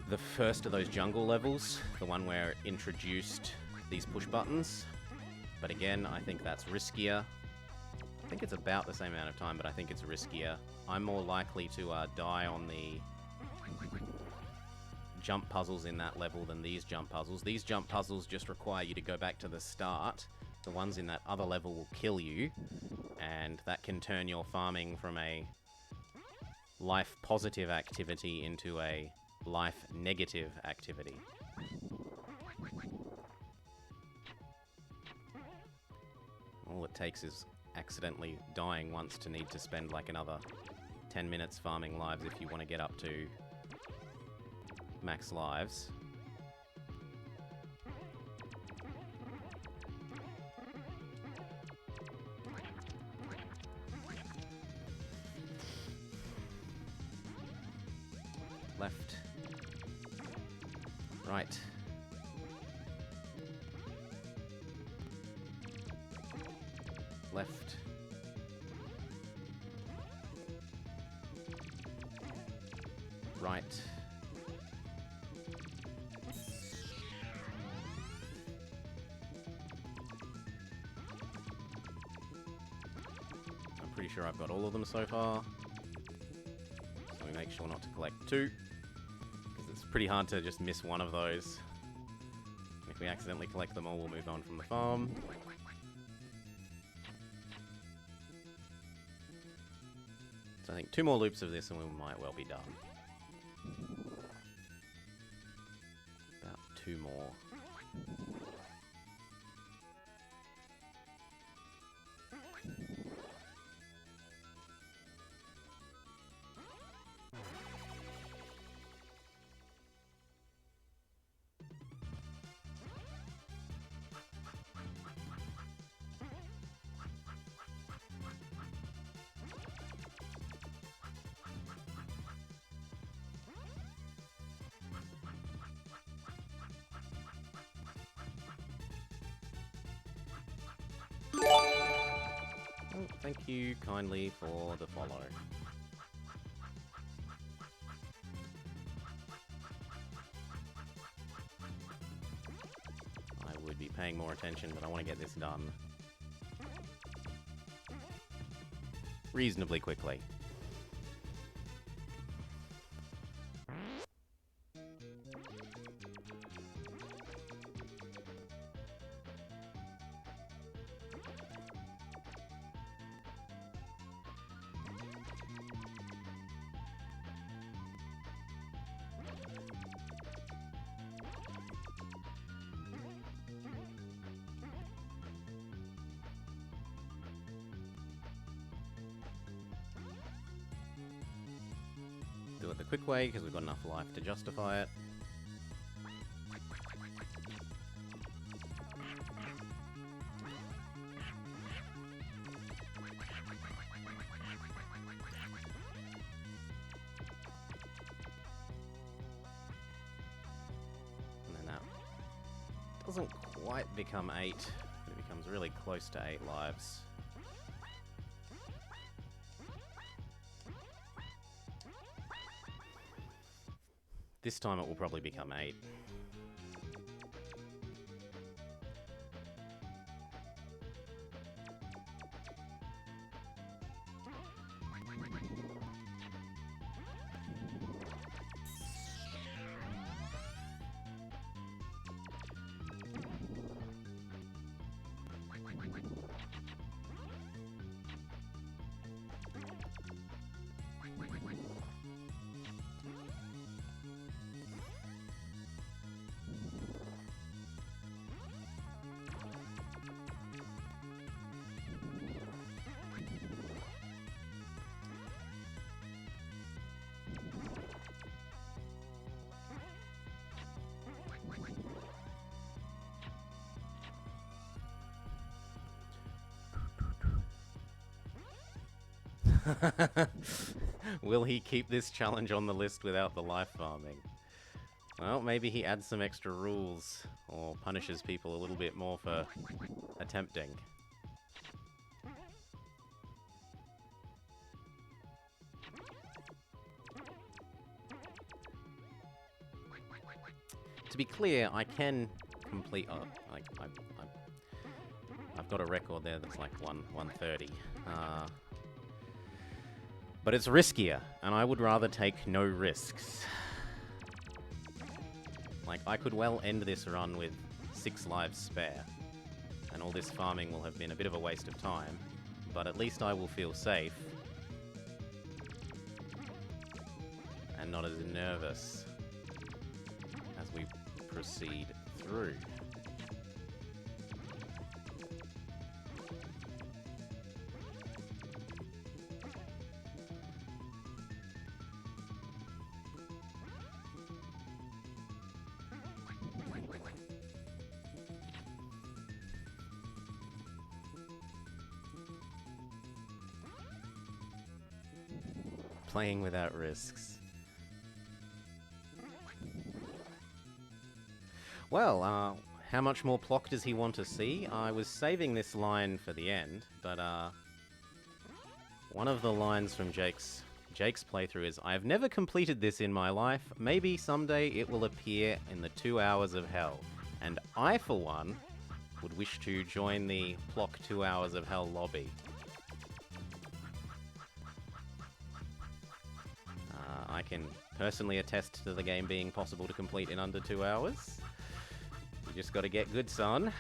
the first of those jungle levels, the one where it introduced these push buttons. But again, I think that's riskier. I think it's about the same amount of time, but I think it's riskier. I'm more likely to die on the jump puzzles in that level than these jump puzzles. These jump puzzles just require you to go back to the start. The ones in that other level will kill you, and that can turn your farming from a life-positive activity into a life-negative activity. All it takes is accidentally dying once to need to spend like another 10 minutes farming lives if you want to get up to max lives. Left. Right. Left. Right. I'm pretty sure I've got all of them so far. So we make sure not to collect 2. Because it's pretty hard to just miss one of those. If we accidentally collect them all, we'll move on from the farm. So I think 2 more loops of this and we might well be done. About 2 more. Oh, thank you kindly for the follow. I would be paying more attention, but I want to get this done reasonably quickly. Do it the quick way, because we've got enough life to justify it. And then that doesn't quite become 8, but it becomes really close to 8 lives. This time it will probably become 8. Will he keep this challenge on the list without the life farming? Well, maybe he adds some extra rules, or punishes people a little bit more for attempting. To be clear, I can complete... I've got a record there that's like 130. But it's riskier, and I would rather take no risks. Like, I could well end this run with 6 lives spare, and all this farming will have been a bit of a waste of time, but at least I will feel safe, and not as nervous as we proceed through. Playing without risks. Well, how much more Plok does he want to see? I was saving this line for the end, but one of the lines from Jake's playthrough is, "I've never completed this in my life. Maybe someday it will appear in the 2 hours of hell. And I, for one, would wish to join the Plok 2 hours of hell lobby." I can personally attest to the game being possible to complete in under 2 hours. You just gotta get good, son.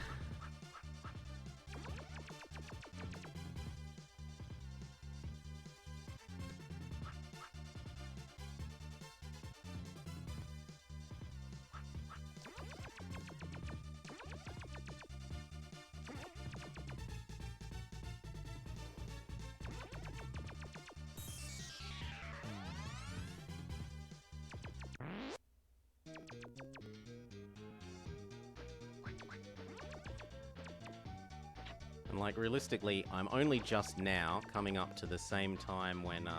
And, like, realistically, I'm only just now coming up to the same time when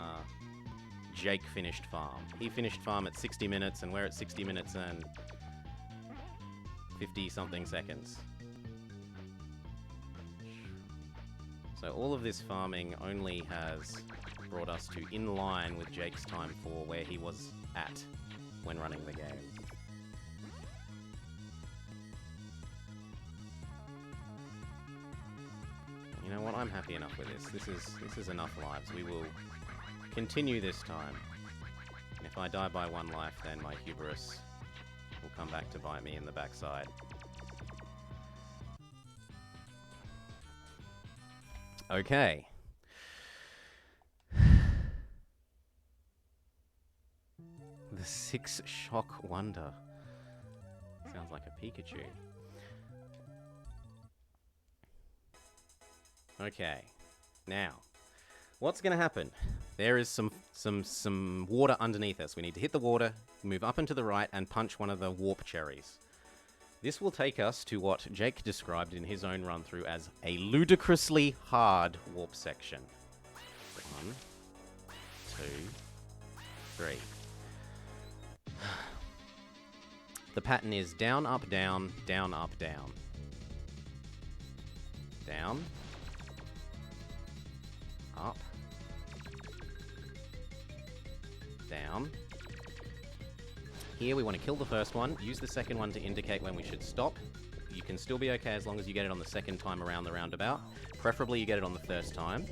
Jake finished farm. He finished farm at 60 minutes, and we're at 60 minutes and 50-something seconds. So all of this farming only has brought us to in line with Jake's time for where he was at when running the game. You know what? I'm happy enough with this. This is enough lives. We will continue this time. If I die by 1 life, then my hubris will come back to bite me in the backside. Okay. The 6-shock wonder. Sounds like a Pikachu. Okay. Now, what's going to happen? There is some water underneath us. We need to hit the water, move up and to the right, and punch one of the warp cherries. This will take us to what Jake described in his own run-through as a ludicrously hard warp section. 1, 2, 3. The pattern is down, up, down, down, up, down. Down. Up. Down. Here we want to kill the first one, use the second one to indicate when we should stop. You can still be okay as long as you get it on the second time around the roundabout. Preferably you get it on the first time.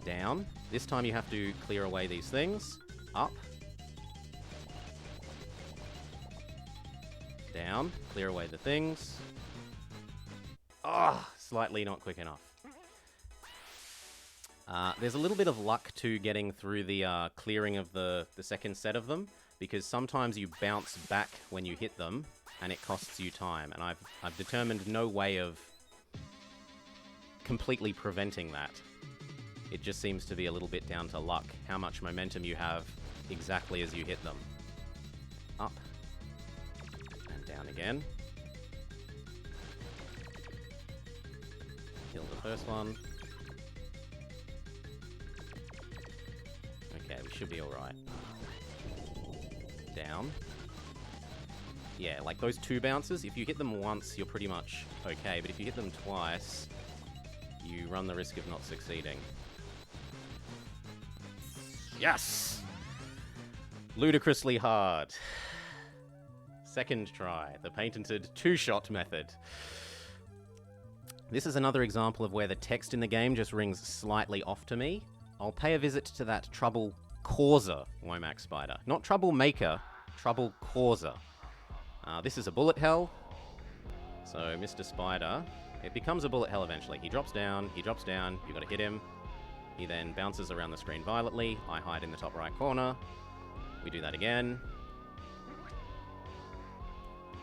Down. This time you have to clear away these things. Up. Down. Clear away the things. Ah, slightly not quick enough. There's a little bit of luck to getting through the clearing of the second set of them, because sometimes you bounce back when you hit them, and it costs you time. And I've determined no way of completely preventing that. It just seems to be a little bit down to luck, how much momentum you have exactly as you hit them. Up. And down again. Kill the first one. Okay, we should be alright. Down. Yeah, like those 2 bounces, if you hit them once, you're pretty much okay, but if you hit them twice, you run the risk of not succeeding. Yes! Ludicrously hard. Second try, the patented 2-shot method. This is another example of where the text in the game just rings slightly off to me. I'll pay a visit to that trouble causer, Womack Spider. Not troublemaker, trouble causer. This is a bullet hell. So Mr. Spider, it becomes a bullet hell eventually. He drops down, you gotta hit him. He then bounces around the screen violently. I hide in the top right corner. We do that again.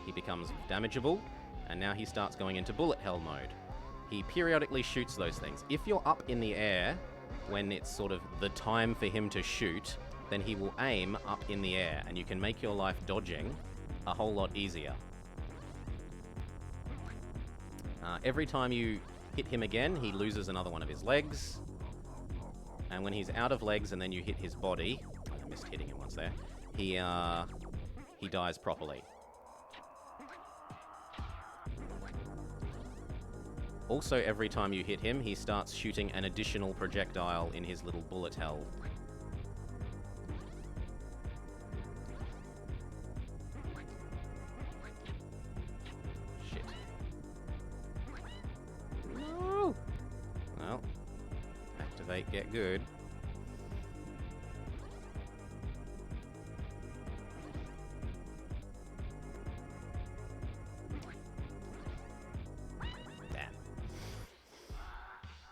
He becomes damageable, and now he starts going into bullet hell mode. He periodically shoots those things. If you're up in the air, when it's sort of the time for him to shoot, then he will aim up in the air, and you can make your life dodging a whole lot easier. Every time you hit him again, he loses another one of his legs. And when he's out of legs and then you hit his body, I missed hitting him once there, he dies properly. Also, every time you hit him, he starts shooting an additional projectile in his little bullet hell. Shit. No! Well, activate, get good.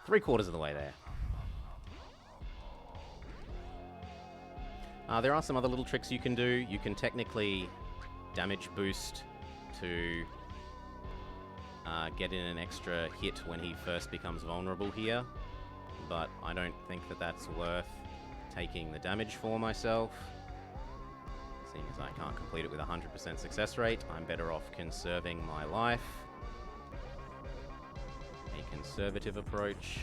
Three-quarters of the way there. There are some other little tricks you can do. You can technically damage boost to get in an extra hit when he first becomes vulnerable here, but I don't think that that's worth taking the damage for myself. Seeing as I can't complete it with 100% success rate, I'm better off conserving my life. A conservative approach.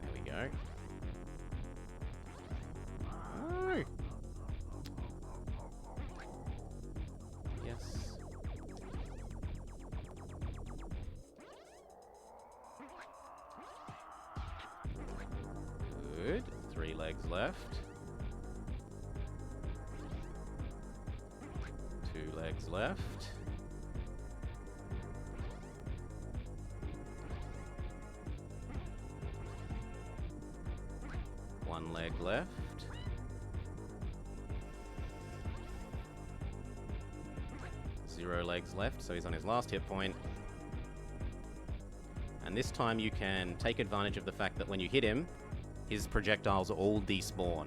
There we go. Oh. Yes. Good. 3 legs left. 2 legs left. One leg left. Zero legs left, so he's on his last hit point. And this time you can take advantage of the fact that when you hit him, his projectiles all despawn.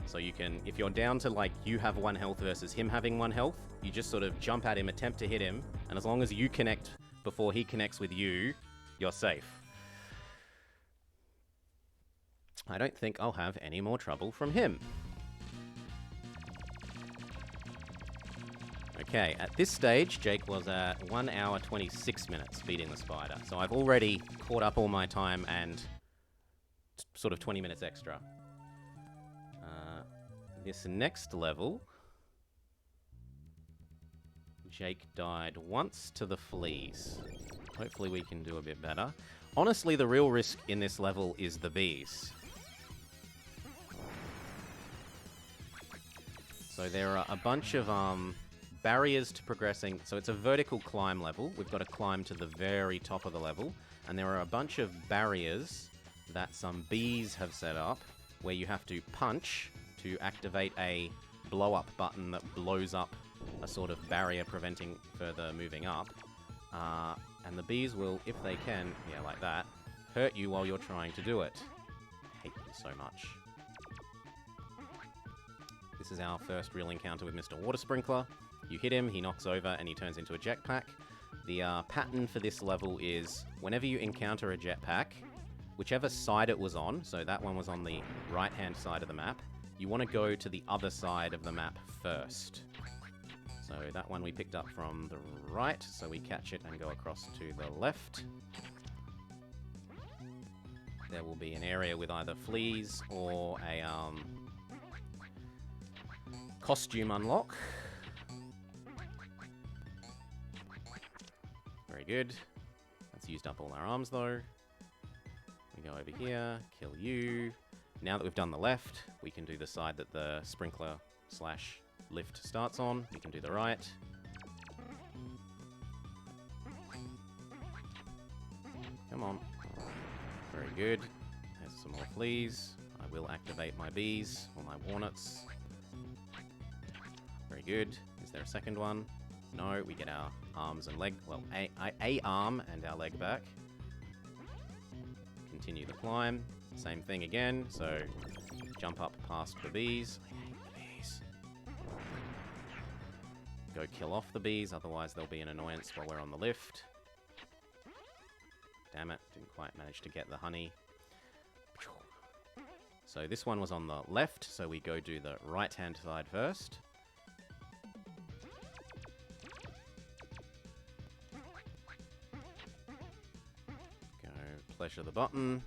So you can, if you're down to like you have 1 health versus him having 1 health, you just sort of jump at him, attempt to hit him, and as long as you connect before he connects with you, you're safe. I don't think I'll have any more trouble from him. Okay, at this stage, Jake was at 1 hour 26 minutes beating the spider. So I've already caught up all my time and sort of 20 minutes extra. This next level, Jake died once to the fleas. Hopefully we can do a bit better. Honestly, the real risk in this level is the bees. So there are a bunch of barriers to progressing. So it's a vertical climb level. We've got to climb to the very top of the level. And there are a bunch of barriers that some bees have set up where you have to punch to activate a blow-up button that blows up a sort of barrier preventing further moving up. And the bees will, if they can, yeah, like that, hurt you while you're trying to do it. I hate them so much. This is our first real encounter with Mr. Water Sprinkler. You hit him, he knocks over, and he turns into a jetpack. The pattern for this level is whenever you encounter a jetpack, whichever side it was on, so that one was on the right-hand side of the map, you want to go to the other side of the map first. So that one we picked up from the right, so we catch it and go across to the left. There will be an area with either fleas or a costume unlock. Very good. That's used up all our arms though. We go over here, kill you. Now that we've done the left, we can do the side that the sprinkler slash lift starts on. We can do the right. Come on. Very good. There's some more fleas. I will activate my bees or my walnuts. Very good. Is there a second one? No, we get our arms and leg, well, a arm and our leg back. Continue the climb. Same thing again, so jump up past the bees. I hate the bees. Go kill off the bees, otherwise they'll be an annoyance while we're on the lift. Damn it, didn't quite manage to get the honey. So this one was on the left, so we go do the right-hand side first. Go pleasure the button.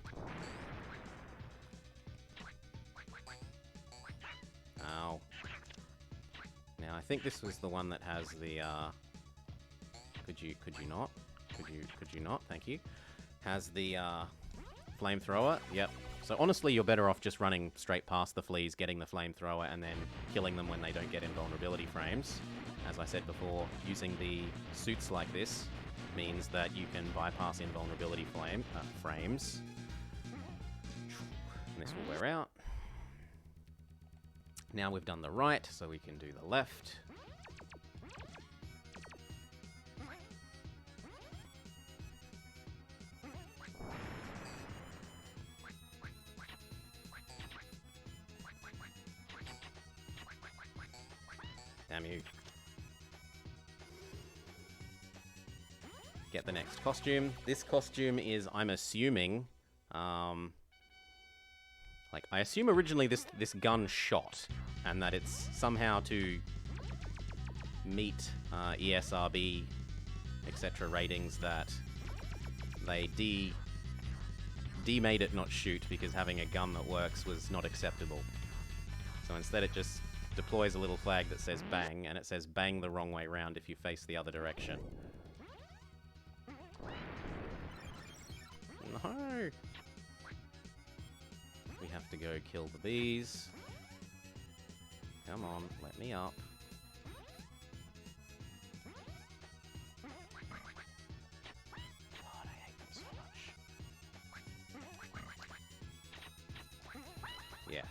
Ow. Now, I think this was the one that has the Could you not? Could you not? Thank you. Has the flamethrower. Yep. So honestly, you're better off just running straight past the fleas, getting the flamethrower, and then killing them when they don't get invulnerability frames. As I said before, using the suits like this means that you can bypass invulnerability frames. And this will wear out. Now we've done the right, so we can do the left. Damn you. Get the next costume. This costume is, I'm assuming, like, I assume originally this gun shot, and that it's somehow to meet ESRB, etc. ratings that they made it not shoot because having a gun that works was not acceptable. So instead it just deploys a little flag that says bang, and it says bang the wrong way round if you face the other direction. No! We have to go kill the bees. Come on, let me up. God, I hate them so much. Yeah.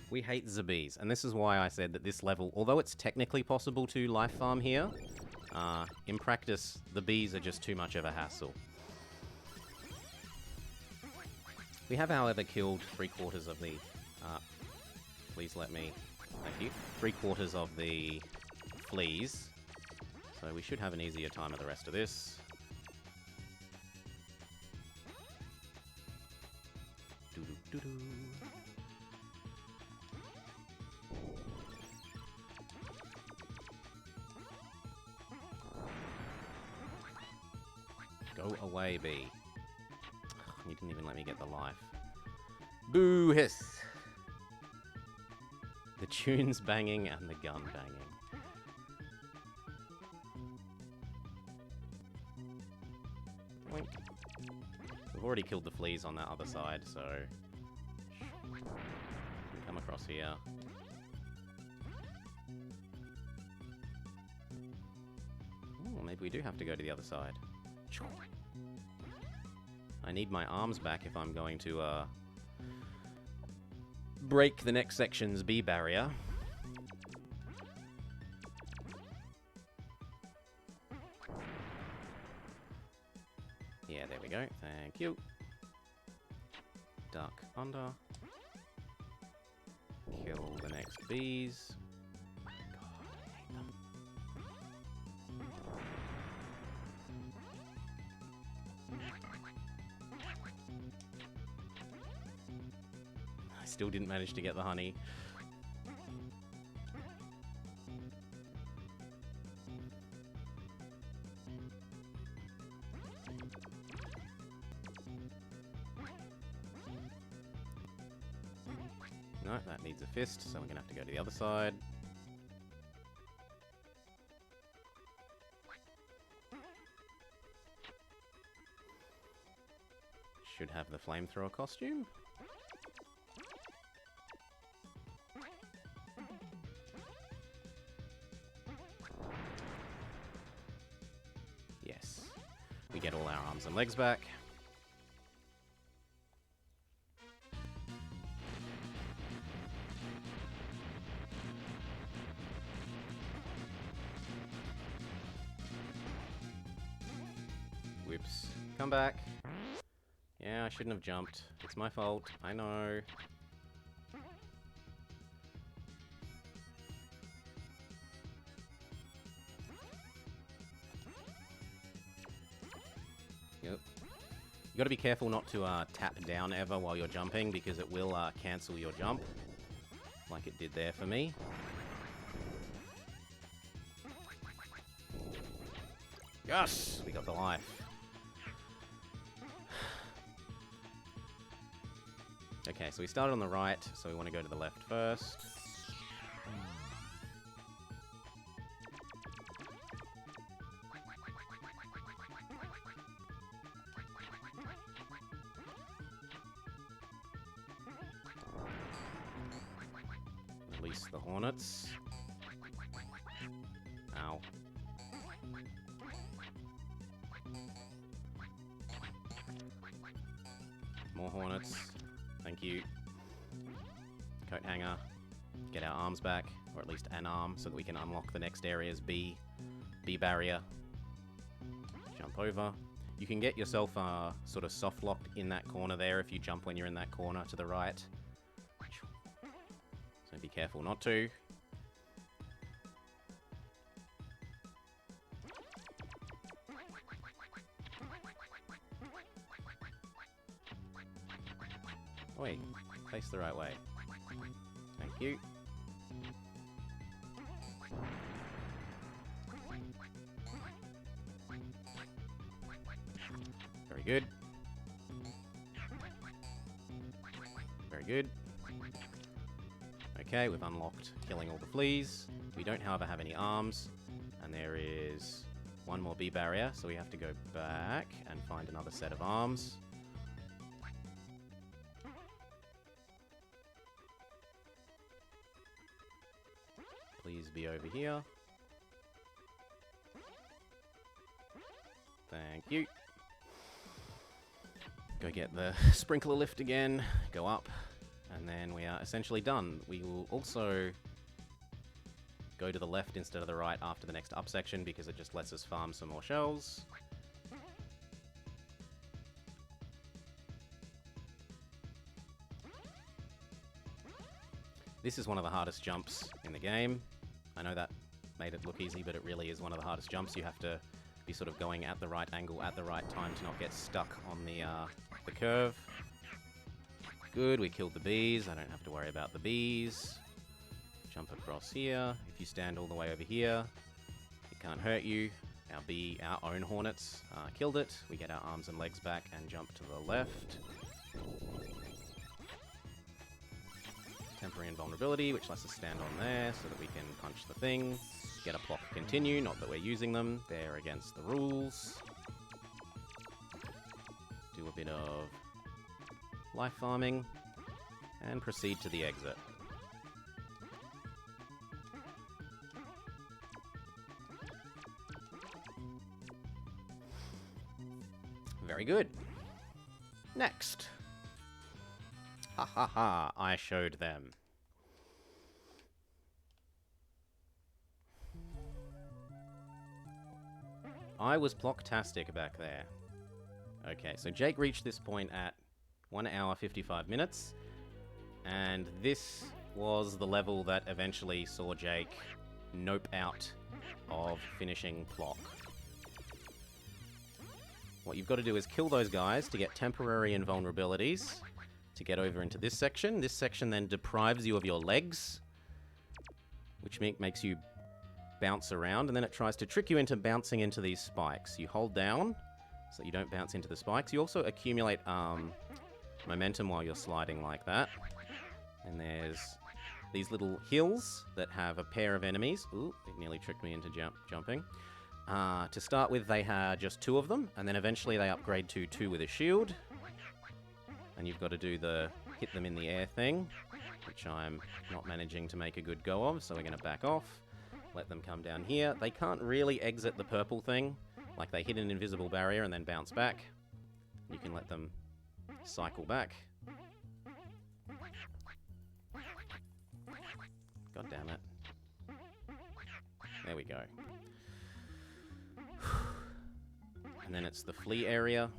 We hate the bees, and this is why I said that this level, although it's technically possible to life farm here, in practice, the bees are just too much of a hassle. We have, however, killed 3/4 of the... please let me... Thank you. 3/4 of the fleas. So we should have an easier time of the rest of this. Doo-doo-doo-doo. Go away, bee. You didn't even let me get the life. Boo hiss! The tune's banging and the gun banging. Boink. We've already killed the fleas on that other side, so... come across here. Ooh, maybe we do have to go to the other side. I need my arms back if I'm going to break the next section's bee barrier. Yeah, there we go. Thank you. Duck under. Kill the next bees. God, I hate them. I still didn't manage to get the honey. No, that needs a fist, so we're gonna have to go to the other side. Should have the flamethrower costume. Yes. We get all our arms and legs back. Whoops. Come back. Yeah, I shouldn't have jumped. It's my fault. I know. Yep. You gotta be careful not to tap down ever while you're jumping, because it will cancel your jump. Like it did there for me. Yes! We got the life. Okay, so we started on the right, so we want to go to the left first. Release the hornets. Ow. More hornets. Thank you. Coat hanger. Get our arms back, or at least an arm, so that we can unlock the next area's B barrier. Jump over. You can get yourself sort of soft locked in that corner there if you jump when you're in that corner to the right. So be careful not to. Wait, face the right way. Thank you. Very good. Very good. Okay, we've unlocked killing all the fleas. We don't, however, have any arms. And there is one more B barrier, so we have to go back and find another set of arms. Please be over here. Thank you. Go get the sprinkler lift again, go up, and then we are essentially done. We will also go to the left instead of the right after the next up section because it just lets us farm some more shells. This is one of the hardest jumps in the game. I know that made it look easy, but it really is one of the hardest jumps. You have to be sort of going at the right angle at the right time to not get stuck on the curve. Good, we killed the bees. I don't have to worry about the bees. Jump across here. If you stand all the way over here, it can't hurt you. Our own hornets killed it. We get our arms and legs back and jump to the left. Temporary invulnerability, which lets us stand on there so that we can punch the thing. Get a Plok continue, not that we're using them. They're against the rules. Do a bit of life farming. And proceed to the exit. Very good. Next. Ha ha ha, I showed them. I was Plok-tastic back there. Okay, so Jake reached this point at 1 hour 55 minutes, and this was the level that eventually saw Jake nope out of finishing Plok. What you've got to do is kill those guys to get temporary invulnerabilities to get over into this section. This section then deprives you of your legs, which makes you bounce around, and then it tries to trick you into bouncing into these spikes. You hold down so that you don't bounce into the spikes. You also accumulate momentum while you're sliding like that. And there's these little hills that have a pair of enemies. Ooh, it nearly tricked me into jumping. To start with, they had just 2 of them, and then eventually they upgrade to 2 with a shield. And you've got to do the hit them in the air thing, which I'm not managing to make a good go of, so we're going to back off. Let them come down here. They can't really exit the purple thing. Like, they hit an invisible barrier and then bounce back. You can let them cycle back. God damn it. There we go. And then it's the flea area.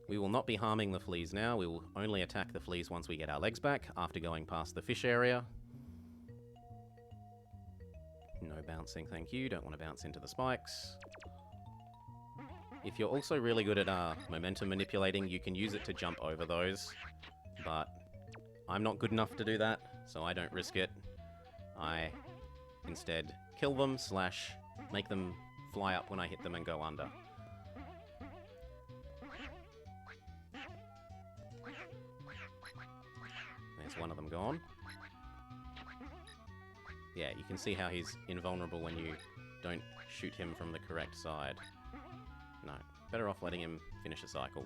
We will not be harming the fleas now. We will only attack the fleas once we get our legs back, after going past the fish area. No bouncing, thank you. Don't want to bounce into the spikes. If you're also really good at momentum manipulating, you can use it to jump over those. But I'm not good enough to do that, so I don't risk it. I instead kill them / make them fly up when I hit them and go under. There's one of them gone. Yeah, you can see how he's invulnerable when you don't shoot him from the correct side. No, better off letting him finish a cycle.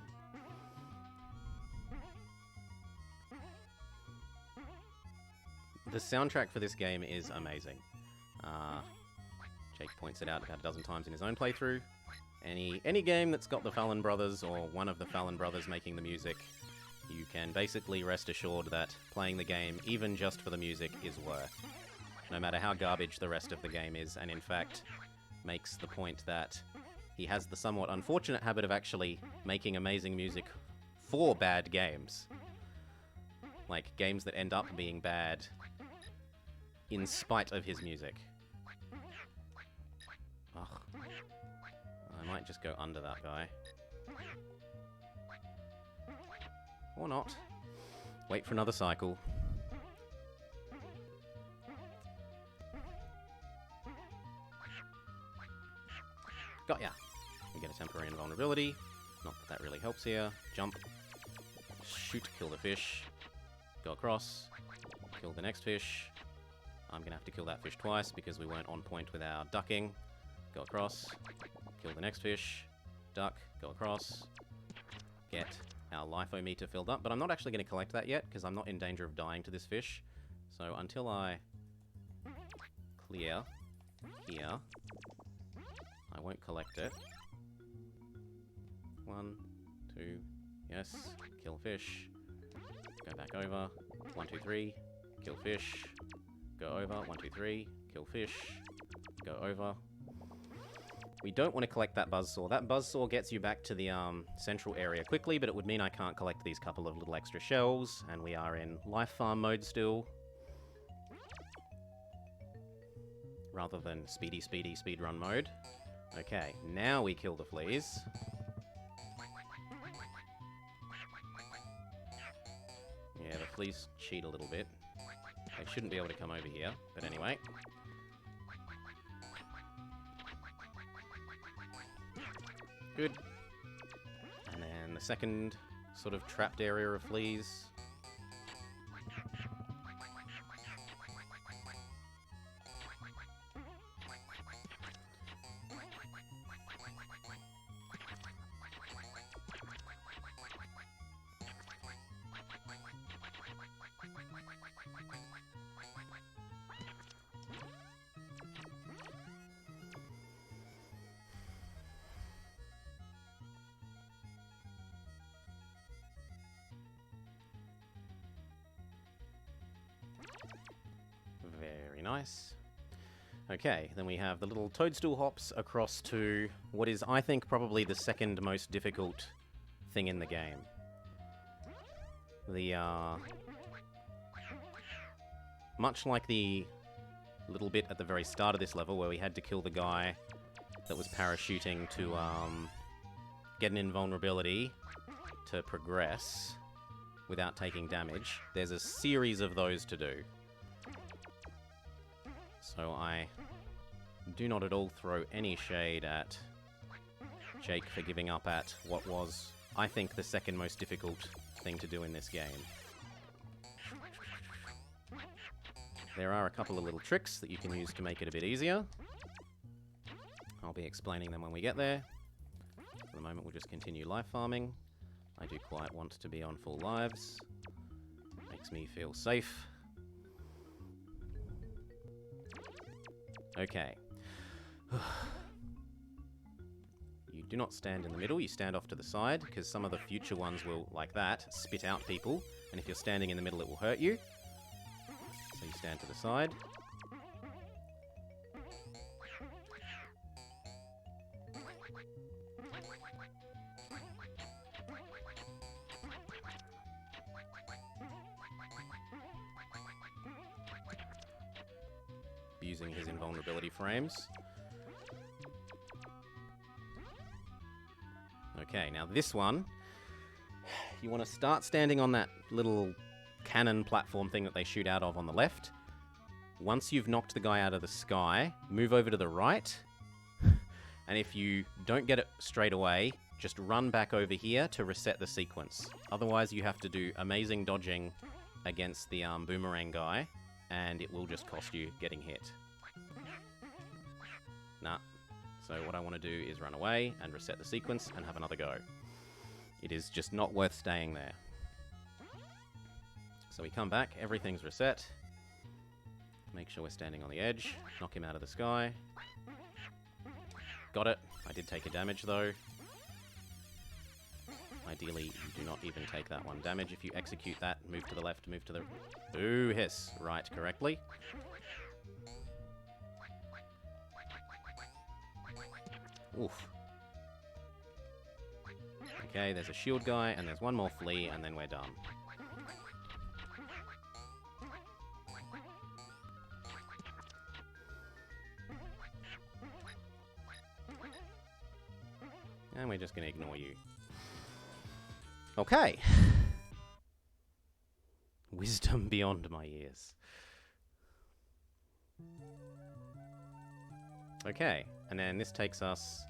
The soundtrack for this game is amazing. Jake points it out about a dozen times in his own playthrough. Any game that's got the Fallon brothers or one of the Fallon brothers making the music, you can basically rest assured that playing the game, even just for the music, is worth. No matter how garbage the rest of the game is, and in fact makes the point that he has the somewhat unfortunate habit of actually making amazing music for bad games. Like, games that end up being bad in spite of his music. Ugh. I might just go under that guy. Or not. Wait for another cycle. Got ya! We get a temporary invulnerability. Not that that really helps here. Jump. Shoot, kill the fish. Go across. Kill the next fish. I'm gonna have to kill that fish twice because we weren't on point with our ducking. Go across. Kill the next fish. Duck. Go across. Get our life-o-meter filled up. But I'm not actually going to collect that yet because I'm not in danger of dying to this fish. So until I clear here, I won't collect it. 1, 2, yes. Kill fish. Go back over. 1, 2, 3. Kill fish. Go over. 1, 2, 3. Kill fish. Go over. We don't want to collect that buzzsaw. That buzzsaw gets you back to the central area quickly, but it would mean I can't collect these couple of little extra shells, and we are in life farm mode still. Rather than speedy speedrun mode. Okay, now we kill the fleas. Yeah, the fleas cheat a little bit. They shouldn't be able to come over here, but anyway. Good. And then the second sort of trapped area of fleas. Very nice. Okay, then we have the little toadstool hops across to what is, I think, probably the second most difficult thing in the game. Much like the little bit at the very start of this level where we had to kill the guy that was parachuting to get an invulnerability to progress without taking damage, there's a series of those to do. So I do not at all throw any shade at Jake for giving up at what was, I think, the second most difficult thing to do in this game. There are a couple of little tricks that you can use to make it a bit easier. I'll be explaining them when we get there. For the moment, we'll just continue life farming. I do quite want to be on full lives. Makes me feel safe. Okay. You do not stand in the middle, you stand off to the side, because some of the future ones will, like that, spit out people, and if you're standing in the middle it will hurt you. So you stand to the side. Using his invulnerability frames. Okay, now this one, you want to start standing on that little cannon platform thing that they shoot out of on the left. Once you've knocked the guy out of the sky, move over to the right, and if you don't get it straight away, just run back over here to reset the sequence. Otherwise you have to do amazing dodging against the boomerang guy, and it will just cost you getting hit. Nah. So what I want to do is run away and reset the sequence and have another go. It is just not worth staying there. So we come back, everything's reset. Make sure we're standing on the edge. Knock him out of the sky. Got it. I did take a damage, though. Ideally, you do not even take that one damage. If you execute that, move to the left, move to the... Ooh, hiss. Right, correctly. Oof. Okay, there's a shield guy, and there's one more flea, and then we're done. And we're just going to ignore you. Okay. Wisdom beyond my years. Okay, and then this takes us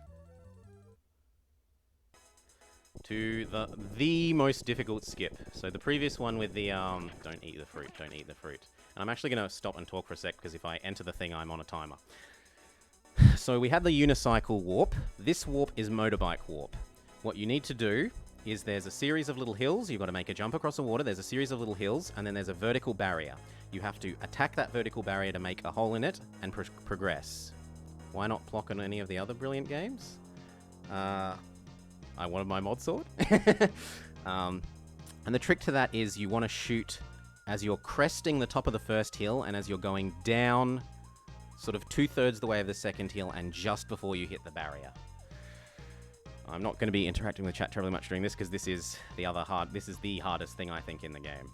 to the most difficult skip. So the previous one with the, don't eat the fruit, don't eat the fruit. And I'm actually going to stop and talk for a sec, because if I enter the thing, I'm on a timer. So we had the unicycle warp. This warp is motorbike warp. What you need to do is there's a series of little hills. You've got to make a jump across the water. There's a series of little hills, and then there's a vertical barrier. You have to attack that vertical barrier to make a hole in it and progress. Why not Plok on any of the other brilliant games? I wanted my mod sword. And the trick to that is you want to shoot as you're cresting the top of the first hill and as you're going down sort of 2/3 the way of the second hill and just before you hit the barrier. I'm not going to be interacting with chat terribly much during this because this is the hardest thing I think in the game.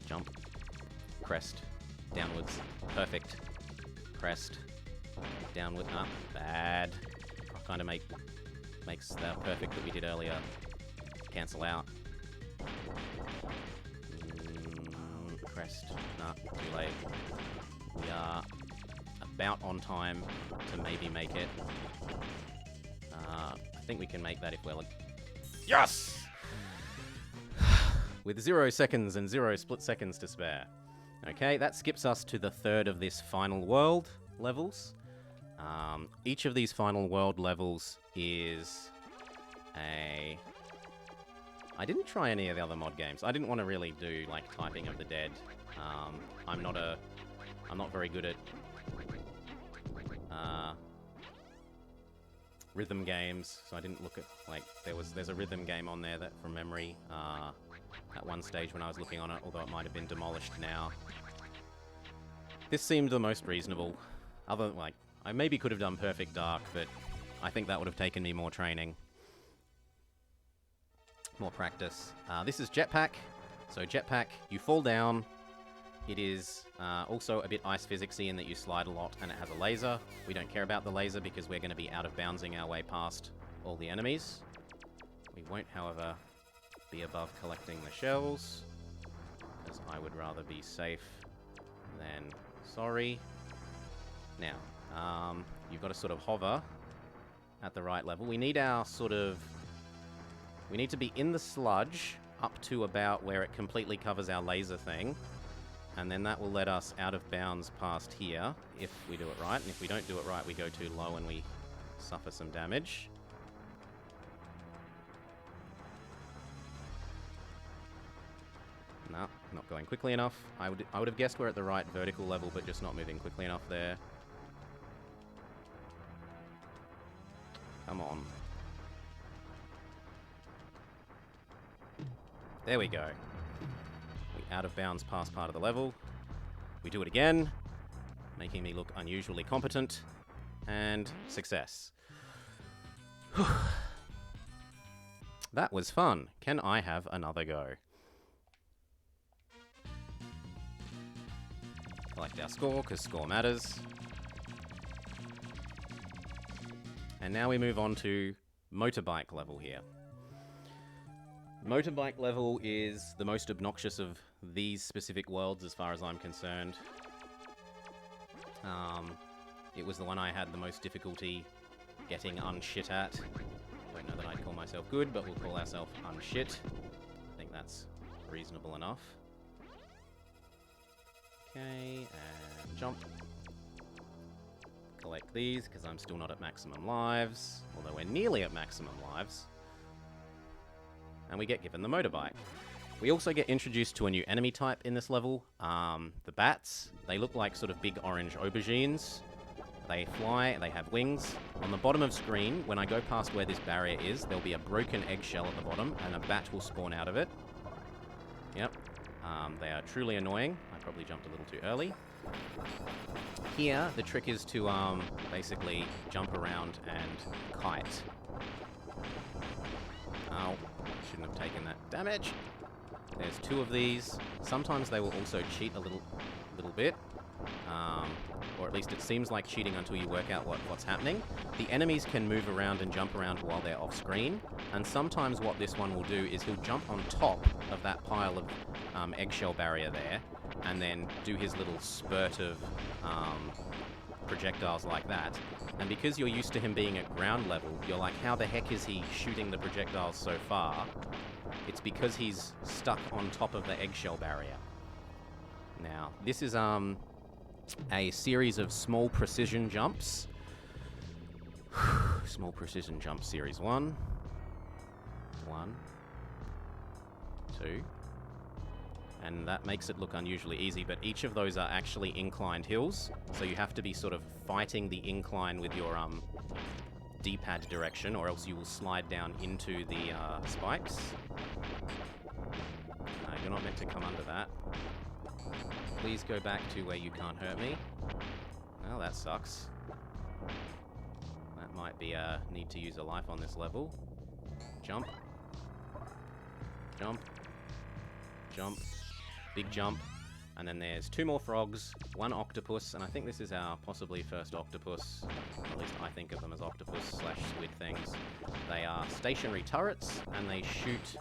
Jump. Crest. Downwards. Perfect. Crest. Downward. Ah, bad. Kind of makes that perfect that we did earlier cancel out. Crest. Nah, too late. We are about on time to maybe make it. I think we can make that if we're like... Yes! With 0 seconds and 0 split seconds to spare. Okay, that skips us to the third of this final world levels. Each of these final world levels is a... I didn't try any of the other mod games. I didn't want to really do, like, Typing of the Dead. I'm not very good at rhythm games, so I didn't look at, like, there's a rhythm game on there that, from memory, at one stage when I was looking on it, although it might have been demolished now. This seemed the most reasonable. I maybe could have done Perfect Dark, but I think that would have taken me more training. More practice. This is Jetpack. So Jetpack, you fall down. It is also a bit ice physicsy in that you slide a lot and it has a laser. We don't care about the laser because we're going to be out of bouncing our way past all the enemies. We won't, however, be above collecting the shells, as I would rather be safe than sorry. Now, you've got to sort of hover at the right level. We need our sort of... We need to be in the sludge up to about where it completely covers our laser thing. And then that will let us out of bounds past here if we do it right. And if we don't do it right, we go too low and we suffer some damage. No, not going quickly enough. I would have guessed we're at the right vertical level, but just not moving quickly enough there. Come on. There we go. We out of bounds past part of the level. We do it again, making me look unusually competent. And success. That was fun. Can I have another go? Collect our score, because score matters. And now we move on to motorbike level here. Motorbike level is the most obnoxious of these specific worlds as far as I'm concerned. It was the one I had the most difficulty getting unshit at. Don't know that I'd call myself good, but we'll call ourselves unshit. I think that's reasonable enough. Okay, and jump. Collect these, because I'm still not at maximum lives. Although we're nearly at maximum lives. and we get given the motorbike. We also get introduced to a new enemy type in this level, the bats. They look like sort of big orange aubergines. They fly, they have wings. On the bottom of screen, when I go past where this barrier is, there'll be a broken eggshell at the bottom, and a bat will spawn out of it. Yep. They are truly annoying. I probably jumped a little too early. Here, the trick is to basically jump around and kite. Ow. Shouldn't have taken that damage. There's 2 of these. Sometimes they will also cheat a little bit. Or at least it seems like cheating until you work out what's happening. The enemies can move around and jump around while they're off screen, and sometimes what this one will do is he'll jump on top of that pile of eggshell barrier there, and then do his little spurt of projectiles like that. And because you're used to him being at ground level, you're like, how the heck is he shooting the projectiles so far? It's because he's stuck on top of the eggshell barrier. Now, this is a series of small precision jumps. Small precision jump series 1. 1. 2. And that makes it look unusually easy, but each of those are actually inclined hills, so you have to be sort of fighting the incline with your D-pad direction, or else you will slide down into the spikes. You're not meant to come under that. Please go back to where you can't hurt me. Well, that sucks. That might be a need to use a life on this level. Jump. Jump. Jump. Big jump. And then there's 2 more frogs, 1 octopus, and I think this is our possibly first octopus. Or at least I think of them as octopus/squid things. They are stationary turrets, and they shoot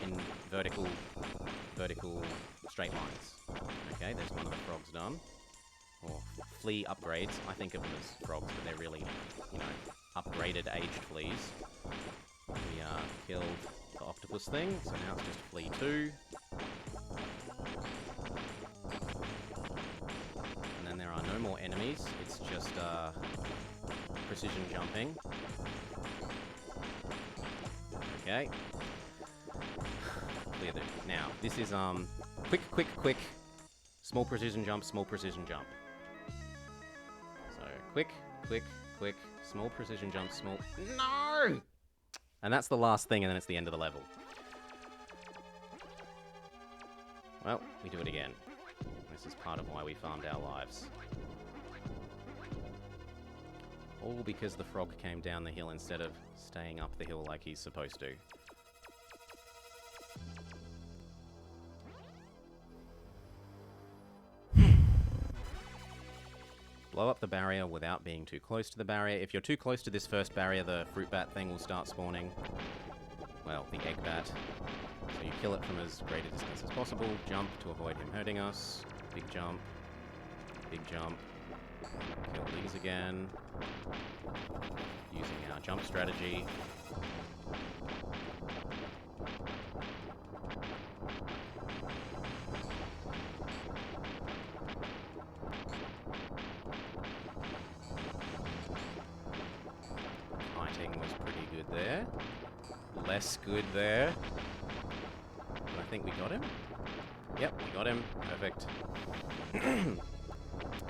in vertical straight lines. Okay, there's one of the frogs done. Or flea upgrades. I think of them as frogs, but they're really, upgraded aged fleas. We killed the octopus thing, so now it's just flea 2. And then there are no more enemies, it's just precision jumping. Okay. Clear the... Now, this is quick, small precision jump, small precision jump. So, quick, small precision jump, small... No! And that's the last thing, and then it's the end of the level. Well, we do it again. This is part of why we farmed our lives. All because the frog came down the hill instead of staying up the hill like he's supposed to. Blow up the barrier without being too close to the barrier. If you're too close to this first barrier, the fruit bat thing will start spawning. Well, the egg bat. So you kill it from as great a distance as possible. Jump to avoid him hurting us. Big jump. Big jump. Kill these again. Using our jump strategy. Fighting was pretty good there. Less good there. But I think we got him. Yep, we got him. Perfect.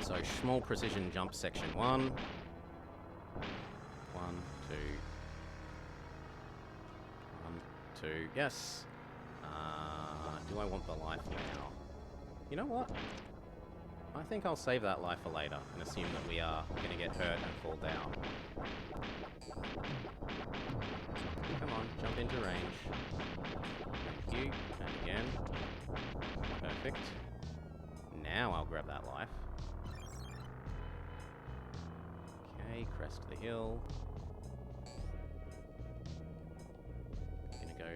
So, small precision jump section 1. 1, 2. 1, 2. Yes. Do I want the life now? You know what? I think I'll save that life for later and assume that we are going to get hurt and fall down. Come on, jump into range. Thank you. And again. Perfect. Now I'll grab that life. Okay, crest the hill. Gonna go.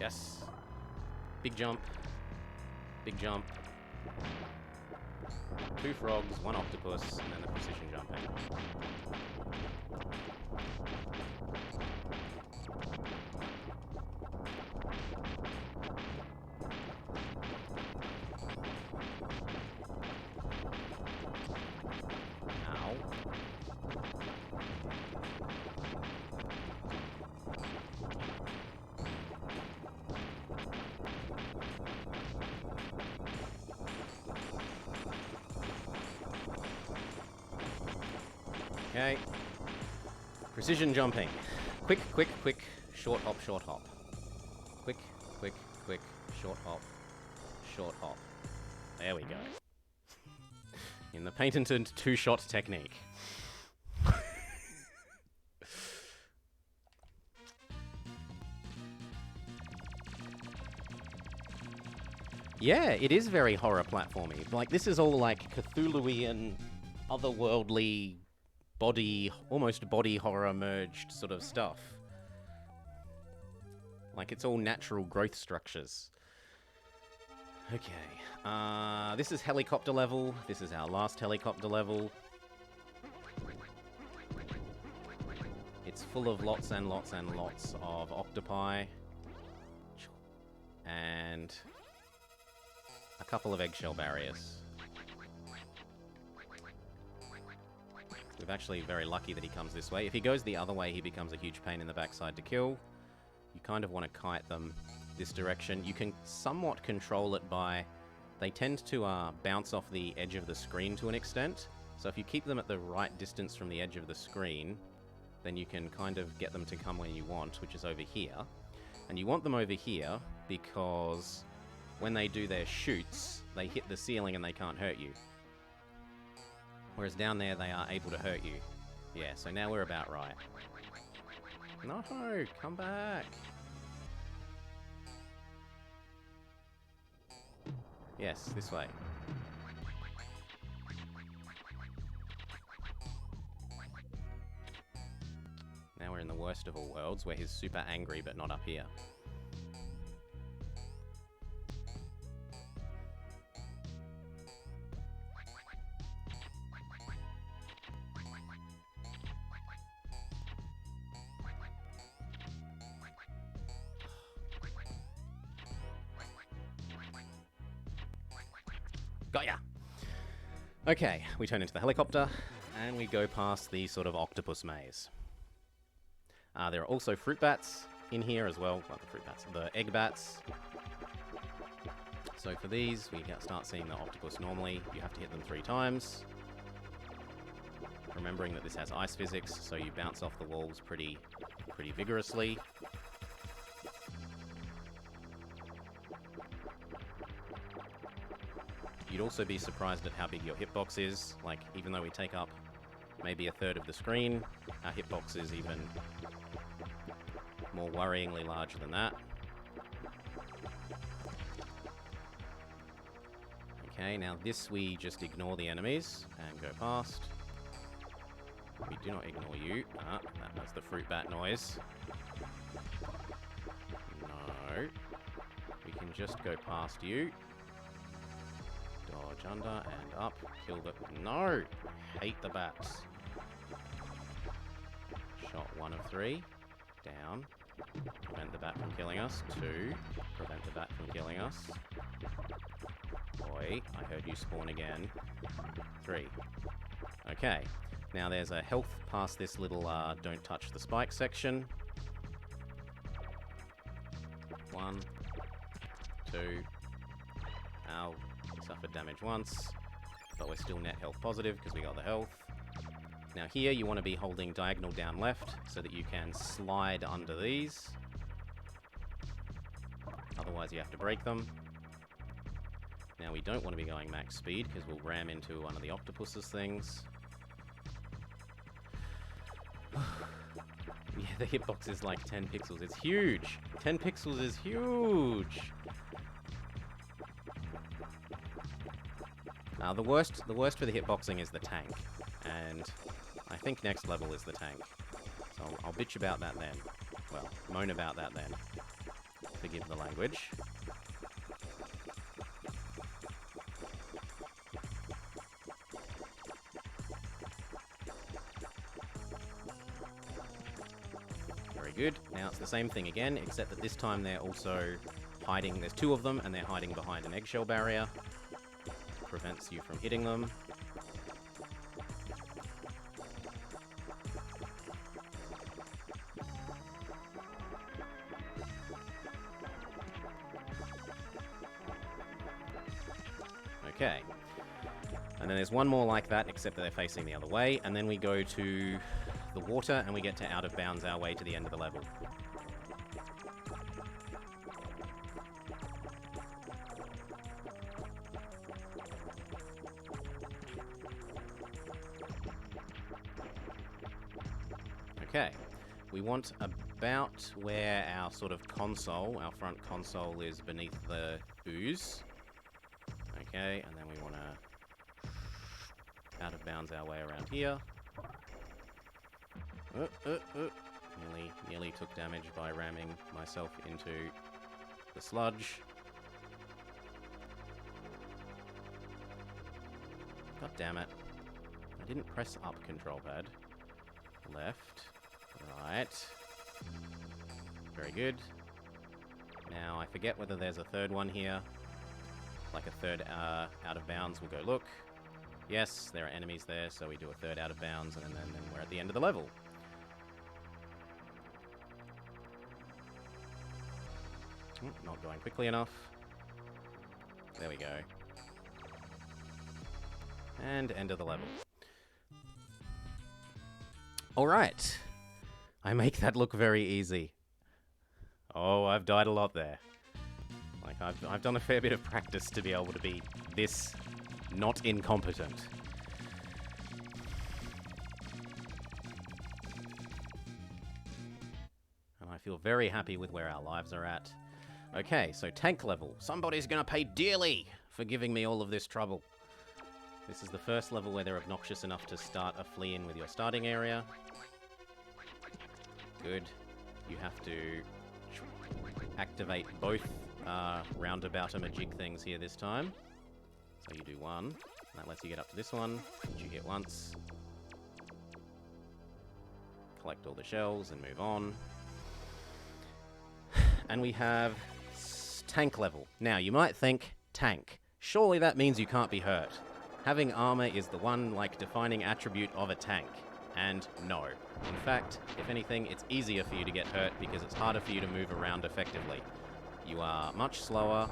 Yes. Big jump. Big jump. 2 frogs, 1 octopus, and then the precision jumping. Okay. Precision jumping. Quick, quick, quick. Short hop, short hop. Quick, quick, quick. Short hop, short hop. There we go. In the patented two-shot technique. Yeah, it is very horror platformy. Like, this is all like Cthulhuian, otherworldly, almost body horror merged sort of stuff. Like, it's all natural growth structures. Okay. This is helicopter level. This is our last helicopter level. It's full of lots and lots and lots of octopi. And a couple of eggshell barriers. We're actually very lucky that he comes this way. If he goes the other way, he becomes a huge pain in the backside to kill. You kind of want to kite them this direction. You can somewhat control it by... They tend to bounce off the edge of the screen to an extent. So if you keep them at the right distance from the edge of the screen, then you can kind of get them to come where you want, which is over here. And you want them over here because when they do their shoots, they hit the ceiling and they can't hurt you. Whereas down there, they are able to hurt you. Yeah, so now we're about right. No, come back. Yes, this way. Now we're in the worst of all worlds, where he's super angry but not up here. Got ya! Okay, we turn into the helicopter, and we go past the sort of octopus maze. There are also fruit bats in here as well. Well, the fruit bats, the egg bats. So for these, we start seeing the octopus normally. You have to hit them 3 times. Remembering that this has ice physics, so you bounce off the walls pretty vigorously. You'd also be surprised at how big your hitbox is. Like, even though we take up maybe a third of the screen, our hitbox is even more worryingly large than that. Okay, now this we just ignore the enemies and go past. We do not ignore you. That's the fruit bat noise. No. We can just go past you. Dodge under and up. Kill the... No! Hate the bats. Shot 1 of 3. Down. Prevent the bat from killing us. 2. Prevent the bat from killing us. Boy, I heard you spawn again. 3. Okay. Now there's a health past this little don't touch the spike section. 1. 2. Ow. We suffered damage once. But we're still net health positive because we got the health. Now here you want to be holding diagonal down left so that you can slide under these. Otherwise you have to break them. Now we don't want to be going max speed because we'll ram into one of the octopus's things. Yeah, the hitbox is like 10 pixels. It's huge! 10 pixels is huge! The worst for the hitboxing is the tank. And I think next level is the tank. So I'll bitch about that then. Well, moan about that then. Forgive the language. Very good. Now it's the same thing again, except that this time they're also hiding. There's 2 of them, and they're hiding behind an eggshell barrier. Prevents you from hitting them. Okay. And then there's one more like that, except that they're facing the other way. And then we go to the water, and we get to out of bounds our way to the end of the level. Okay, we want about where our sort of console, our front console, is beneath the ooze. Okay, and then we want to out of bounds our way around here. Nearly took damage by ramming myself into the sludge. God damn it. I didn't press up control pad. Left. Right. Very good. Now, I forget whether there's a third one here. Like a third out of bounds. We'll go look. Yes, there are enemies there, so we do a third out of bounds, and then we're at the end of the level. Not going quickly enough. There we go. And end of the level. Alright. I make that look very easy. Oh, I've died a lot there. Like, I've done a fair bit of practice to be able to be this not incompetent. And I feel very happy with where our lives are at. Okay, so tank level. Somebody's gonna pay dearly for giving me all of this trouble. This is the first level where they're obnoxious enough to start a flea in with your starting area. Good. You have to activate both roundabout-a-majig things here this time. So you do one. That lets you get up to this one, which you hit once. Collect all the shells and move on. And we have tank level. Now, you might think, tank. Surely that means you can't be hurt. Having armor is the one, like, defining attribute of a tank. And no. In fact, if anything, it's easier for you to get hurt because it's harder for you to move around effectively. You are much slower.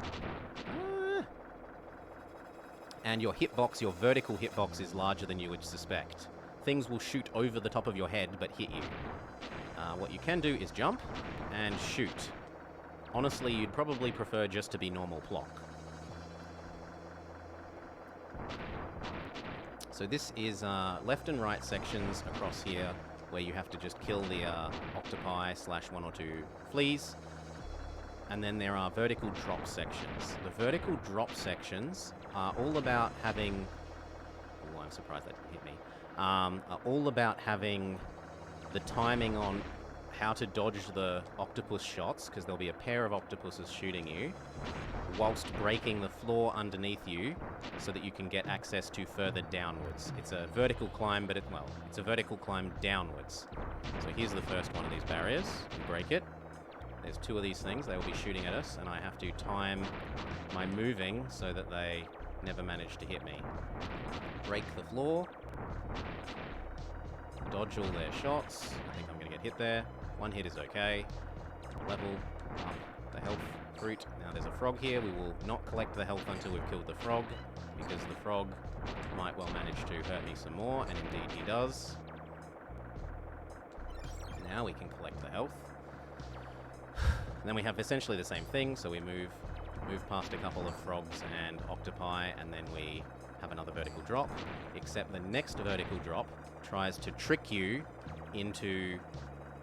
And your hitbox, your vertical hitbox, is larger than you would suspect. Things will shoot over the top of your head but hit you. What you can do is jump and shoot. Honestly, you'd probably prefer just to be normal Plok. So this is left and right sections across here where you have to just kill the octopi / one or two fleas. And then there are vertical drop sections. The vertical drop sections are all about having... Oh, I'm surprised that didn't hit me. Are all about having the timing on how to dodge the octopus shots, because there'll be a pair of octopuses shooting you, whilst breaking the floor underneath you so that you can get access to further downwards. It's a vertical climb, but it's a vertical climb downwards. So here's the first one of these barriers. You break it. There's two of these things. They will be shooting at us, and I have to time my moving so that they never manage to hit me. Break the floor. Dodge all their shots. I think I'm going to get hit there. One hit is okay. Level up the health fruit. Now there's a frog here. We will not collect the health until we've killed the frog, because the frog might well manage to hurt me some more, and indeed he does. Now we can collect the health. And then we have essentially the same thing, so we move past a couple of frogs and octopi, and then we have another vertical drop, except the next vertical drop tries to trick you into...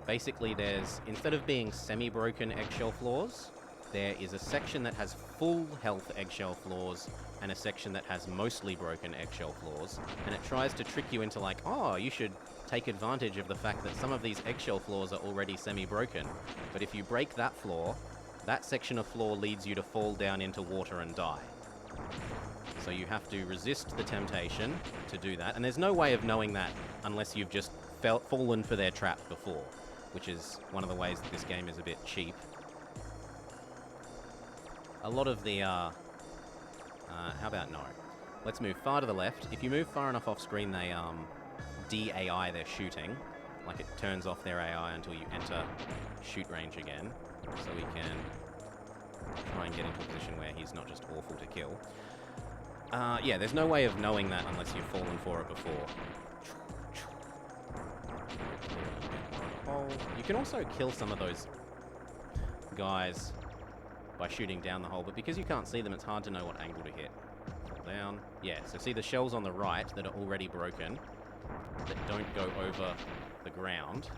Basically, instead of being semi-broken eggshell floors, there is a section that has full health eggshell floors and a section that has mostly broken eggshell floors, and it tries to trick you into like, oh, you should take advantage of the fact that some of these eggshell floors are already semi-broken, but if you break that floor, that section of floor leads you to fall down into water and die. So you have to resist the temptation to do that, and there's no way of knowing that unless you've just fallen for their trap before, which is one of the ways that this game is a bit cheap. A lot of the, how about no? Let's move far to the left. If you move far enough off screen, they, de-AI their shooting. Like, it turns off their AI until you enter shoot range again. So we can try and get into a position where he's not just awful to kill. Yeah, there's no way of knowing that unless you've fallen for it before. You can also kill some of those guys by shooting down the hole, but because you can't see them, it's hard to know what angle to hit. Fall down. Yeah, so see the shells on the right that are already broken, that don't go over the ground.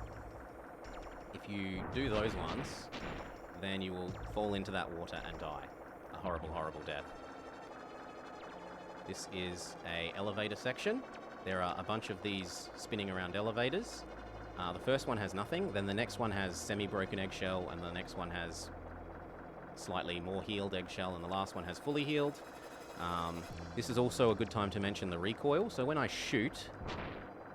If you do those ones, then you will fall into that water and die. A horrible, horrible death. This is a elevator section. There are a bunch of these spinning around elevators. The first one has nothing, then the next one has semi-broken eggshell, and the next one has slightly more healed eggshell, and the last one has fully healed. This is also a good time to mention the recoil. So when I shoot,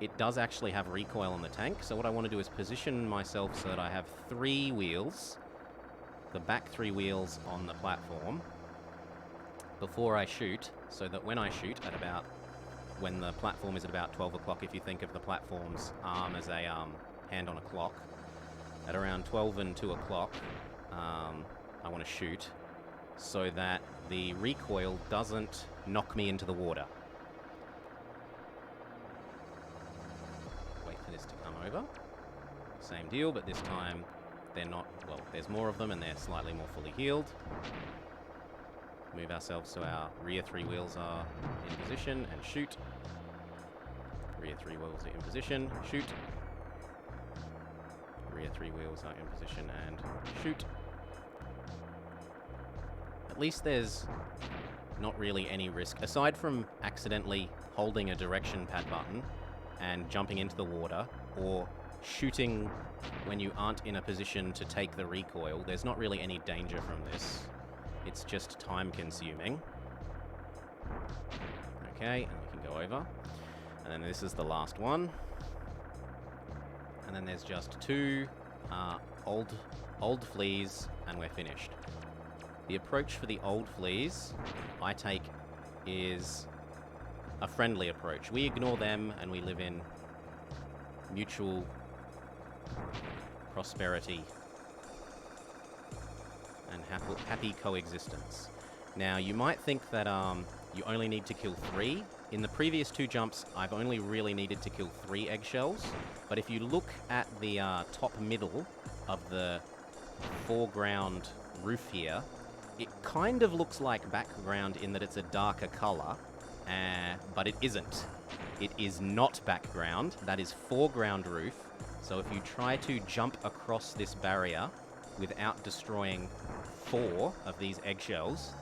it does actually have recoil on the tank. So what I want to do is position myself so that I have 3 wheels, the back 3 wheels on the platform, before I shoot, so that when I shoot at about, when the platform is at about 12 o'clock, if you think of the platform's arm as a hand on a clock, at around 12 and 2 o'clock, I want to shoot so that the recoil doesn't knock me into the water. Wait for this to come over. Same deal, but this time they're not, well, there's more of them and they're slightly more fully healed. Move ourselves so our rear 3 wheels are in position and shoot. Rear 3 wheels are in position, shoot. Rear 3 wheels are in position and shoot. At least there's not really any risk, aside from accidentally holding a direction pad button and jumping into the water, or shooting when you aren't in a position to take the recoil. There's not really any danger from this. It's just time consuming. Okay, and we can go over. And then this is the last one. And then there's just 2 old fleas, and we're finished. The approach for the old fleas, I take, is a friendly approach. We ignore them and we live in mutual prosperity and happy coexistence. Now, you might think that you only need to kill 3. In the previous 2 jumps, I've only really needed to kill 3 eggshells, but if you look at the top middle of the foreground roof here, it kind of looks like background in that it's a darker color, but it isn't. It is not background. That is foreground roof. So if you try to jump across this barrier without destroying 4 of these eggshells,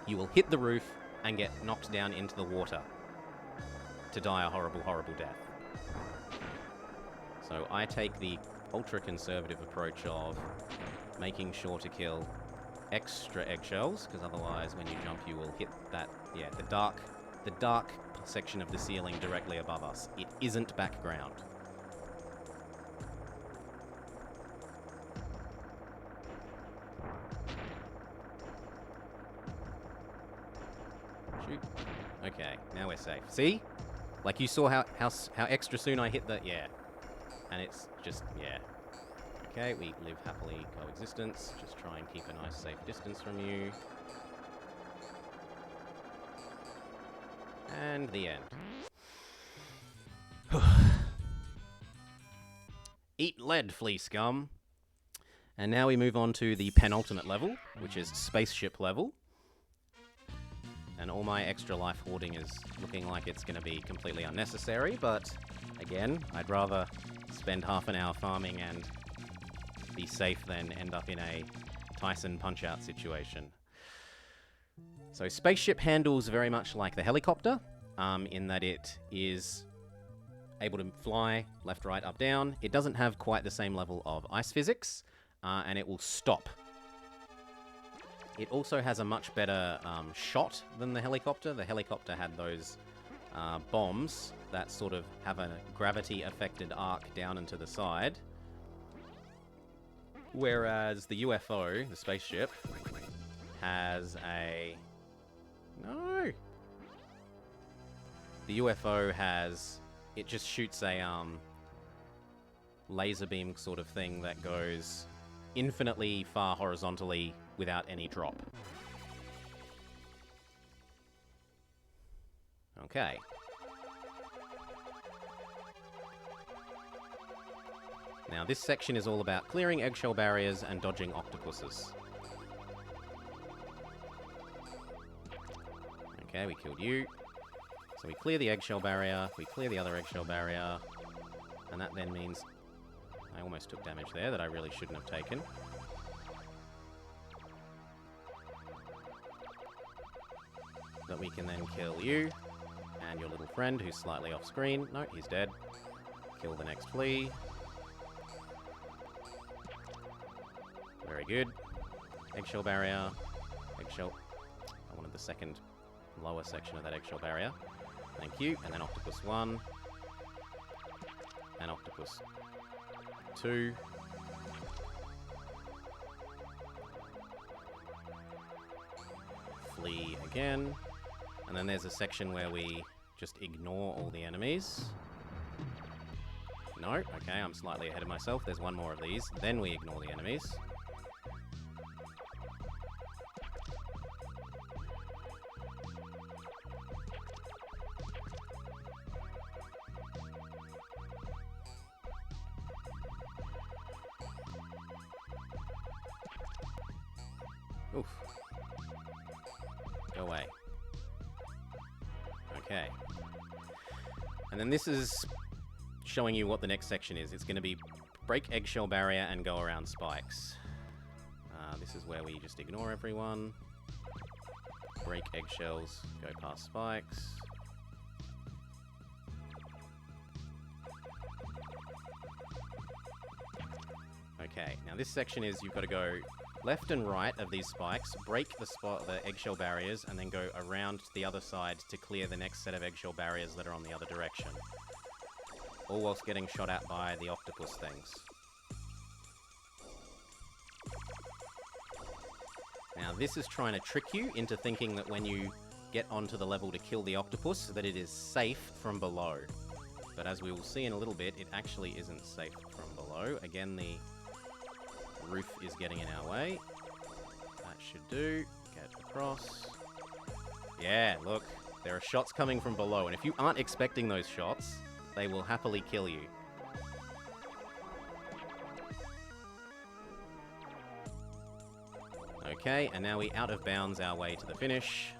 you will hit the roof and get knocked down into the water to die a horrible, horrible death. So I take the ultra-conservative approach of making sure to kill extra eggshells, because otherwise when you jump you will hit that, yeah, the dark section of the ceiling directly above us. It isn't background. Shoot. Okay, now we're safe. See? Like you saw how extra soon I hit the, yeah. And it's just, yeah. Okay, we live happily coexistence. Just try and keep a nice safe distance from you. And the end. Eat lead, flea scum. And now we move on to the penultimate level, which is spaceship level. And all my extra life hoarding is looking like it's going to be completely unnecessary, but again, I'd rather spend half an hour farming and be safe than end up in a Tyson Punch-Out situation. So spaceship handles very much like the helicopter, in that it is able to fly left, right, up, down. It doesn't have quite the same level of ice physics, and it will stop. It also has a much better shot than the helicopter. The helicopter had those bombs that sort of have a gravity-affected arc down and to the side. Whereas the UFO, the spaceship, has a... No! The UFO has... It just shoots a laser beam sort of thing that goes infinitely far horizontally without any drop. Okay. Now, this section is all about clearing eggshell barriers and dodging octopuses. Okay, we killed you. So we clear the eggshell barrier, we clear the other eggshell barrier, and that then means I almost took damage there that I really shouldn't have taken. But we can then kill you and your little friend who's slightly off screen. No, he's dead. Kill the next flea. Very good. Eggshell barrier. Eggshell. I wanted the second lower section of that eggshell barrier. Thank you. And then octopus 1. And octopus 2. Flea again. And then there's a section where we just ignore all the enemies. No, okay, I'm slightly ahead of myself. There's one more of these. Then we ignore the enemies. Oof. Go away. Okay. And then this is showing you what the next section is. It's going to be break eggshell barrier and go around spikes. This is where we just ignore everyone. Break eggshells, go past spikes. Okay, now this section is you've got to go left and right of these spikes, break the eggshell barriers, and then go around to the other side to clear the next set of eggshell barriers that are on the other direction. All whilst getting shot at by the octopus things. Now this is trying to trick you into thinking that when you get onto the level to kill the octopus, that it is safe from below. But as we will see in a little bit, it actually isn't safe from below. Again, the roof is getting in our way. That should do. Get across. Yeah, look. There are shots coming from below, and if you aren't expecting those shots, they will happily kill you. Okay, and now we out of bounds our way to the finish.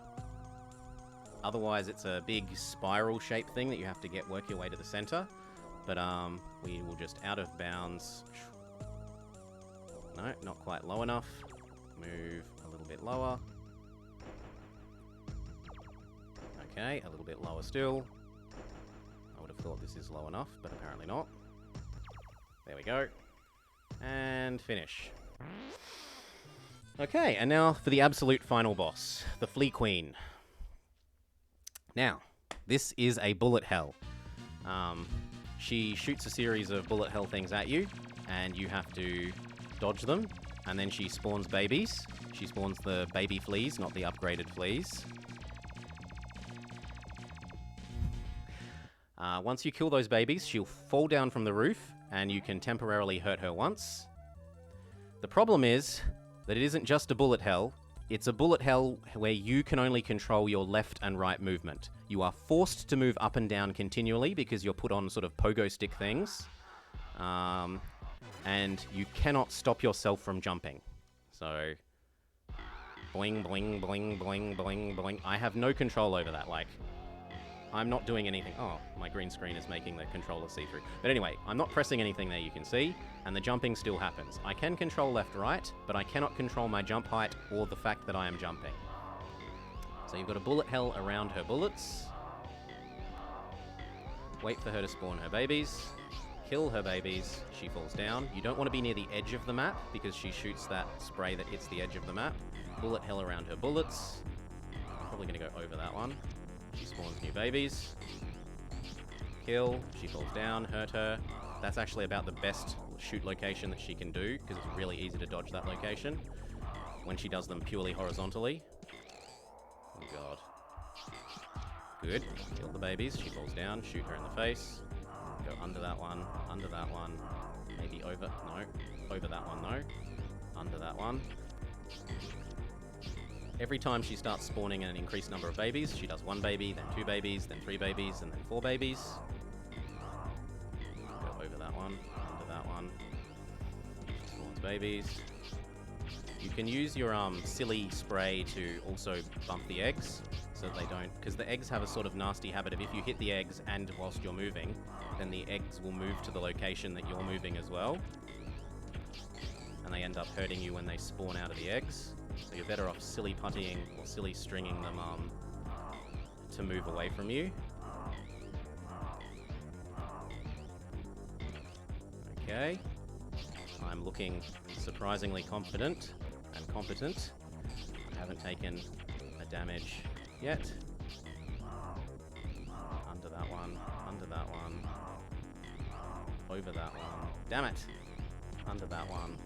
Otherwise, it's a big spiral-shaped thing that you have to work your way to the center. But we will just out of bounds. No, not quite low enough. Move a little bit lower. Okay, a little bit lower still. I would have thought this is low enough, but apparently not. There we go. And finish. Okay, and now for the absolute final boss, the Flea Queen. Now, this is a bullet hell. She shoots a series of bullet hell things at you, and you have to dodge them, and then she spawns babies. She spawns the baby fleas, not the upgraded fleas. Once you kill those babies, she'll fall down from the roof, and you can temporarily hurt her once. The problem is that it isn't just a bullet hell. It's a bullet hell where you can only control your left and right movement. You are forced to move up and down continually because you're put on sort of pogo stick things. And you cannot stop yourself from jumping. So, boing, boing, boing, boing, boing, boing. I have no control over that. Like, I'm not doing anything. Oh, my green screen is making the controller see-through. But anyway, I'm not pressing anything there, you can see, and the jumping still happens. I can control left-right, but I cannot control my jump height or the fact that I am jumping. So you've got a bullet hell around her bullets. Wait for her to spawn her babies. Kill her babies. She falls down. You don't want to be near the edge of the map because she shoots that spray that hits the edge of the map. Bullet hell around her bullets. I'm probably going to go over that one. She spawns new babies. Kill. She falls down. Hurt her. That's actually about the best shoot location that she can do because it's really easy to dodge that location when she does them purely horizontally. Oh god. Good. Kill the babies. She falls down. Shoot her in the face. Go under that one. Under that one. Maybe over. No. Over that one, no. Under that one. every time she starts spawning an increased number of babies, she does 1 baby, then 2 babies, then 3 babies, and then 4 babies. Go over that one, under that one. Spawns babies. You can use your silly spray to also bump the eggs, so they don't... Because the eggs have a sort of nasty habit of if you hit the eggs and whilst you're moving, then the eggs will move to the location that you're moving as well. And they end up hurting you when they spawn out of the eggs. So you're better off silly puttying or silly stringing them to move away from you. Okay. I'm looking surprisingly confident and competent. I haven't taken a damage yet. Under that one, over that one. Damn it! Under that one.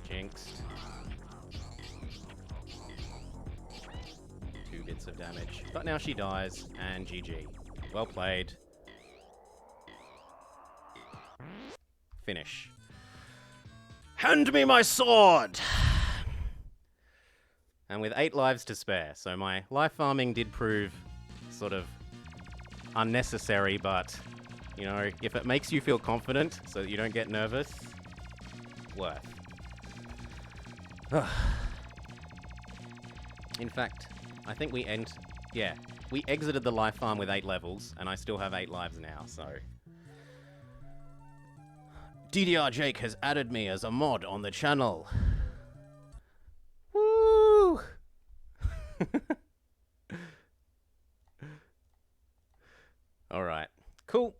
Jinxed. 2 bits of damage. But now she dies, and GG. Well played. Finish. Hand me my sword! And with 8 lives to spare, so my life farming did prove sort of unnecessary, but, you know, if it makes you feel confident so that you don't get nervous, worth. In fact, I think we exited the life farm with 8 levels, and I still have 8 lives now, so... DDR Jake has added me as a mod on the channel. Woo! Alright, cool.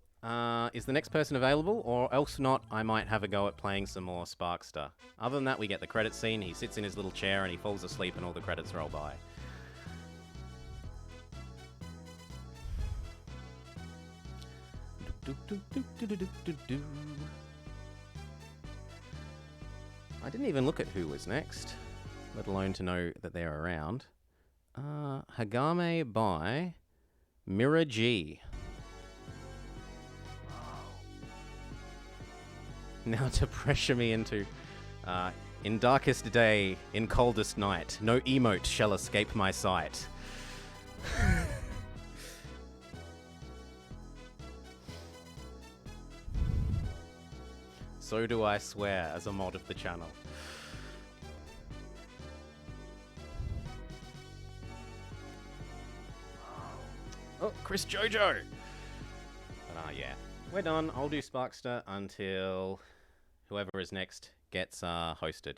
Is the next person available? Or else not, I might have a go at playing some more Sparkster. Other than that, we get the credit scene. He sits in his little chair and he falls asleep and all the credits roll by. I didn't even look at who was next, let alone to know that they're around. Hagame by Mira G. Now to pressure me into, in darkest day, in coldest night, no emote shall escape my sight. So do I swear as a mod of the channel. Oh, Chris Jojo! But yeah, we're done. I'll do Sparkster until whoever is next gets hosted.